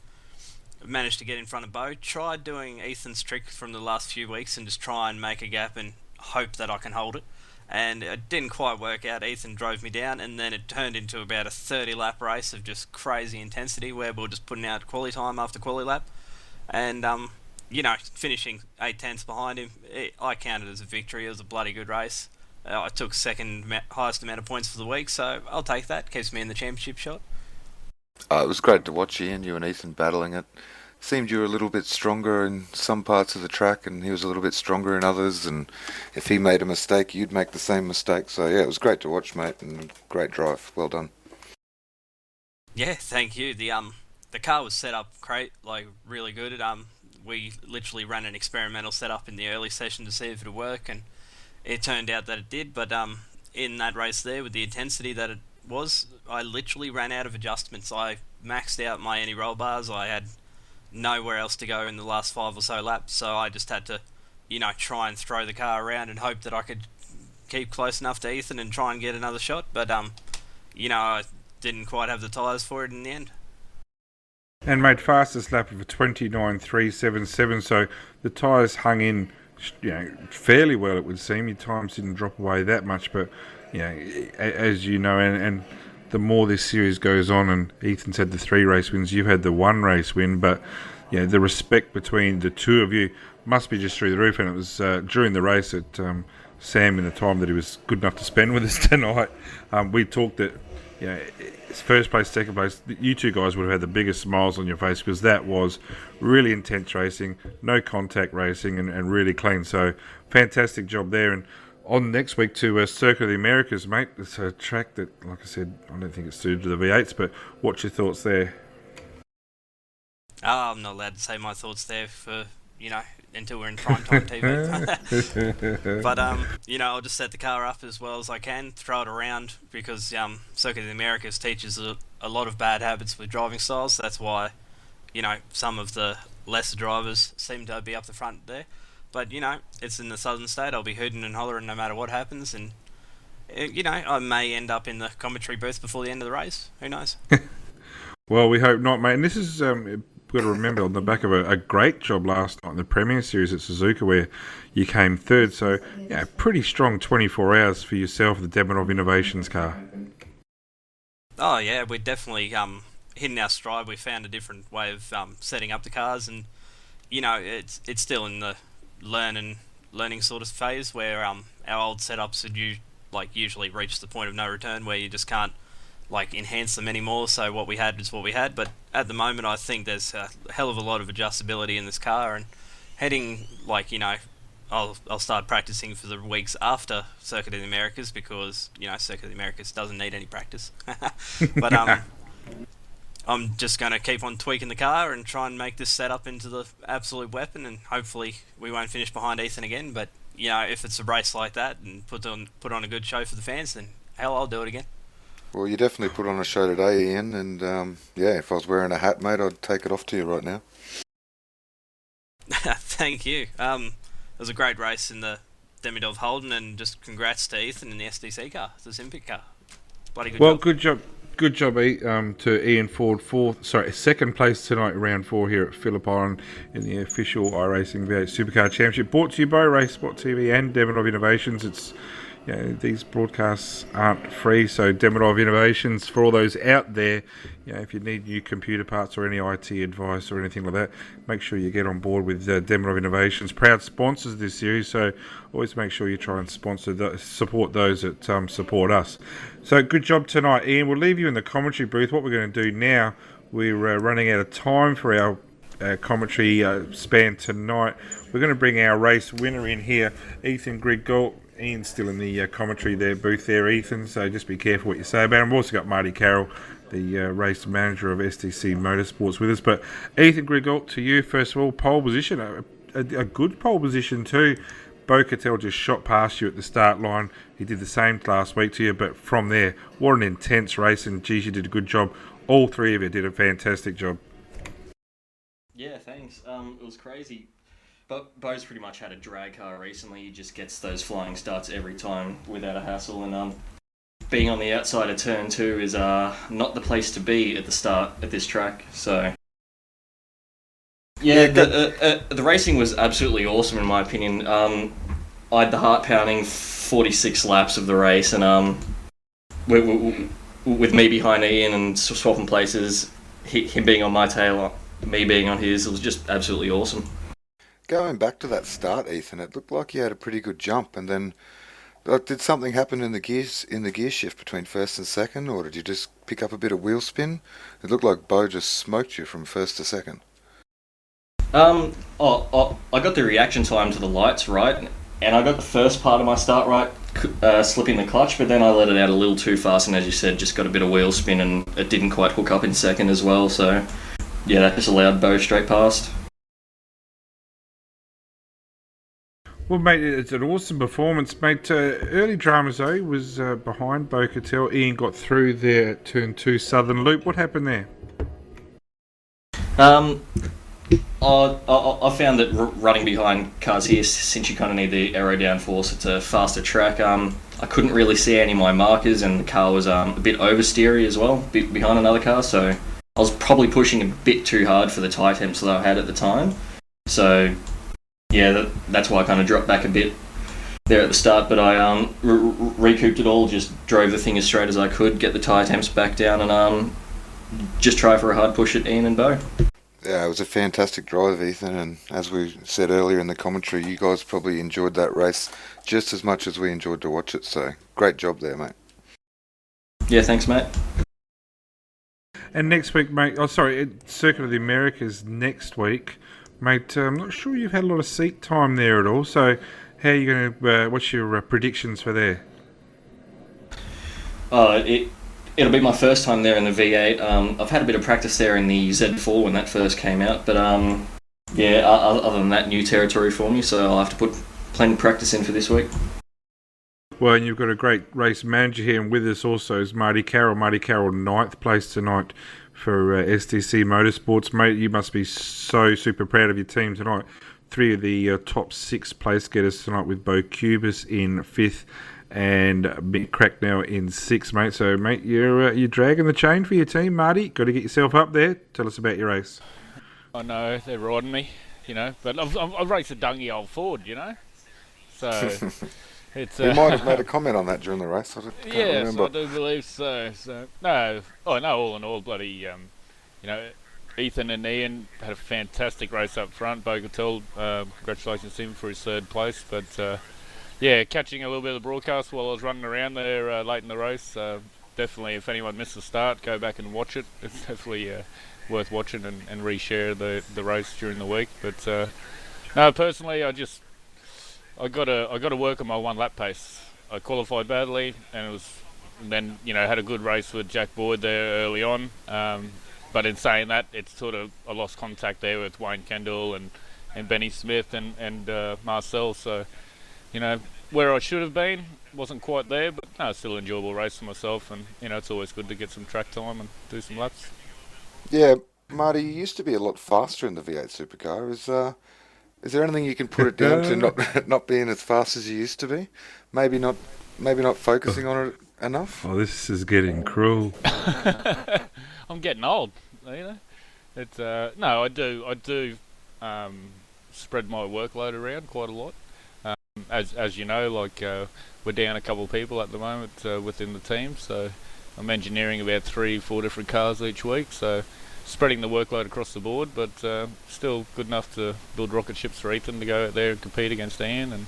S7: managed to get in front of Bo. Tried doing Ethan's trick from the last few weeks and just try and make a gap and hope that I can hold it. And it didn't quite work out. Ethan drove me down, and then it turned into about a 30-lap race of just crazy intensity where we were just putting out quali time after quali lap. And, finishing 8/10 behind him, I counted as a victory. It was a bloody good race. I took second highest amount of points for the week, so I'll take that. Keeps me in the championship shot.
S2: It was great to watch Ian, you and Ethan battling it. Seemed you were a little bit stronger in some parts of the track, and he was a little bit stronger in others, and if he made a mistake, you'd make the same mistake. So yeah, it was great to watch, mate, and great drive. Well done.
S7: Yeah, thank you. The car was set up really good. We literally ran an experimental setup in the early session to see if it would work, and it turned out that it did. But in that race there, with the intensity that it was, I literally ran out of adjustments. I maxed out my anti-roll bars. I had nowhere else to go in the last 5 or so laps, so I just had to, try and throw the car around and hope that I could keep close enough to Ethan and try and get another shot. But I didn't quite have the tyres for it in the end.
S1: And made fastest lap of a 29.377, so the tyres hung in, fairly well, it would seem. Your times didn't drop away that much, but as you know, and the more this series goes on, and Ethan's had the 3 race wins, you've had the 1 race win, but the respect between the two of you must be just through the roof. And it was during the race that Sam, in the time that he was good enough to spend with us tonight, we talked that first place, second place, you two guys would have had the biggest smiles on your face, because that was really intense racing, no contact racing, and really clean. So fantastic job there. And on next week to Circuit of the Americas, mate. It's a track that, like I said, I don't think it's suited to the V8s, but what's your thoughts there?
S7: I'm not allowed to say my thoughts there for, until we're in primetime TV. But, I'll just set the car up as well as I can, throw it around, because Circuit of the Americas teaches a lot of bad habits with driving styles. That's why, some of the lesser drivers seem to be up the front there. But, it's in the southern state. I'll be hooting and hollering no matter what happens. And, I may end up in the commentary booth before the end of the race. Who knows?
S1: Well, we hope not, mate. And this is, we've got to remember, on the back of a great job last night in the Premier Series at Suzuka, where you came third. So, pretty strong 24 hours for yourself, the Demonov Innovations car.
S7: Oh, yeah, we're definitely hitting our stride. We found a different way of setting up the cars. And, it's still in the learning sort of phase where our old setups had usually reached the point of no return where you just can't enhance them anymore. So what we had is what we had. But at the moment, I think there's a hell of a lot of adjustability in this car, and heading I'll start practicing for the weeks after Circuit of the Americas, because Circuit of the Americas doesn't need any practice. But I'm just going to keep on tweaking the car and try and make this setup into the absolute weapon, and hopefully we won't finish behind Ethan again. But if it's a race like that and put on a good show for the fans, then hell, I'll do it again.
S2: Well, you definitely put on a show today, Ian, and if I was wearing a hat, mate, I'd take it off to you right now.
S7: Thank you. It was a great race in the Demidov Holden, and just congrats to Ethan in the SDC car, the Simpic car. Bloody good job.
S1: Well, good job. Good job, to Ian Ford, second place tonight, round 4 here at Phillip Island in the official iRacing V8 Supercar Championship, brought to you by RaceSpotTV and Demonov Innovations. It's these broadcasts aren't free, so Demonov Innovations, for all those out there, if you need new computer parts or any IT advice or anything like that, make sure you get on board with Demonov Innovations, proud sponsors of this series. So always make sure you try and support those that support us. So good job tonight, Ian. We'll leave you in the commentary booth. What we're going to do now, we're running out of time for our commentary span tonight. We're going to bring our race winner in here, Ethan Grigalt. Ian's still in the commentary booth there, Ethan, so just be careful what you say about him. We've also got Marty Carroll, the race manager of STC Motorsports, with us. But Ethan Grigalt, to you, first of all, pole position, a good pole position too. Bo Cattell just shot past you at the start line. He did the same last week to you, but from there, what an intense race, and geez, you did a good job. All three of you did a fantastic job.
S8: Yeah, thanks. It was crazy. But Bo's pretty much had a drag car recently. He just gets those flying starts every time without a hassle. And being on the outside of turn 2 is not the place to be at the start at this track. So yeah, the racing was absolutely awesome in my opinion. I had the heart pounding 46 laps of the race, and with me behind Ian and swapping places, him being on my tail, me being on his, it was just absolutely awesome.
S2: Going back to that start, Ethan, it looked like you had a pretty good jump, and then did something happen in the gear shift between first and second, or did you just pick up a bit of wheel spin? It looked like Bo just smoked you from first to second.
S8: I got the reaction time to the lights right, and I got the first part of my start right, slipping the clutch, but then I let it out a little too fast, and as you said, just got a bit of wheel spin, and it didn't quite hook up in second as well. So yeah, that just allowed Bo straight past.
S1: Well, mate, it's an awesome performance, mate. Early dramas, though, was behind Bo Cattell. Ian got through there at turn 2 Southern Loop. What happened there?
S8: I found that running behind cars here, since you kind of need the aero downforce, it's a faster track. I couldn't really see any of my markers, and the car was a bit oversteery as well, behind another car, so I was probably pushing a bit too hard for the tyre temps that I had at the time. So yeah, that's why I kind of dropped back a bit there at the start, but I recouped it all, just drove the thing as straight as I could, get the tyre temps back down, and just try for a hard push at Ian and Bo.
S2: Yeah, it was a fantastic drive, Ethan, and as we said earlier in the commentary, you guys probably enjoyed that race just as much as we enjoyed to watch it, so great job there, mate.
S8: Yeah, thanks, mate.
S1: And next week, mate, Circuit of the Americas next week. Mate, I'm not sure you've had a lot of seat time there at all, so how are you going to, what's your predictions for there?
S8: It'll be my first time there in the V8. I've had a bit of practice there in the Z4 when that first came out, but yeah, other than that, new territory for me, so I'll have to put plenty of practice in for this week.
S1: Well, and you've got a great race manager here, and with us also is Marty Carroll. Marty Carroll, 9th place tonight for STC Motorsports. Mate, you must be so super proud of your team tonight. 3 of the top 6 place getters tonight, with Bo Cubis in 5th and Mick Cracknell in 6th, mate. So, mate, you're dragging the chain for your team, Marty. Got to get yourself up there. Tell us about your race.
S9: I know, they're riding me, but I've raced a dungy old Ford, so it's...
S2: You might have made a comment on that during the race, I can't remember.
S9: I do believe so. No, all in all, bloody, Ethan and Ian had a fantastic race up front. Bo Cattell, congratulations to him for his 3rd place, but... yeah, catching a little bit of the broadcast while I was running around there late in the race. Definitely, if anyone missed the start, go back and watch it. It's definitely worth watching and reshare the race during the week. But no, personally, I got to work on my 1 lap pace. I qualified badly, and then had a good race with Jack Boyd there early on. But in saying that, it's sort of I lost contact there with Wayne Kendall and Benny Smith and Marcel. So. Where I should have been, wasn't quite there, but no, still an enjoyable race for myself, and it's always good to get some track time and do some laps.
S2: Yeah, Marty, you used to be a lot faster in the V8 Supercar. Is there anything you can put it down to not being as fast as you used to be? Maybe not focusing on it enough?
S1: Oh, this is getting cruel.
S9: I'm getting old, It's no, I do spread my workload around quite a lot. As you know, we're down a couple of people at the moment within the team, so I'm engineering about 3-4 different cars each week, so spreading the workload across the board, but still good enough to build rocket ships for Ethan to go out there and compete against Ian, and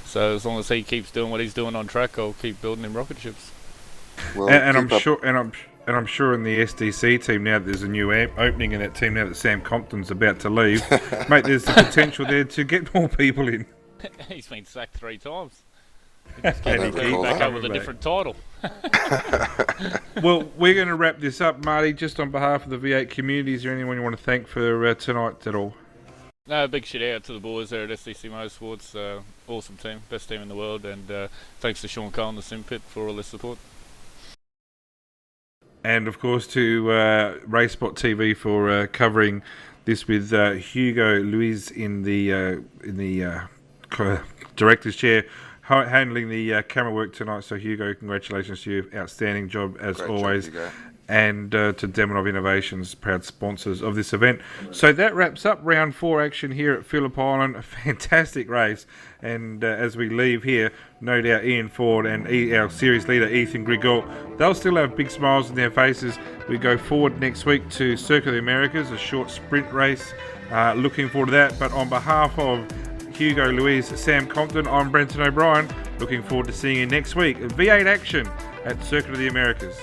S9: so as long as he keeps doing what he's doing on track, I'll keep building him rocket ships.
S1: Well, and I'm sure in the SDC team now that there's a new opening in that team now that Sam Compton's about to leave, mate, there's the potential there to get more people in.
S9: He's been sacked 3 times. He just keeps back up with a different title.
S1: Well, we're going to wrap this up, Marty. Just on behalf of the V8 community, is there anyone you want to thank for tonight at all?
S9: No, big shout out to the boys there at SDC Motorsports. Awesome team, best team in the world, and thanks to Sean Cole and the Sim Pit for all their support.
S3: And of course to RaceSpotTV for covering
S1: This with Hugo Luis in the director's chair, handling the camera work tonight. So Hugo, congratulations to you. Outstanding job as
S2: Great
S1: always.
S2: job, Hugo.
S1: And to Demonov Innovations, proud sponsors of this event. So that wraps up round 4 action here at Phillip Island. A fantastic race. And as we leave here, no doubt Ian Ford and our series leader Ethan Grigol, they'll still have big smiles on their faces. We go forward next week to Circuit of the Americas, a short sprint race. Looking forward to that. But on behalf of Hugo Louise, Sam Compton, I'm Brenton O'Brien. Looking forward to seeing you next week at V8 action at Circuit of the Americas.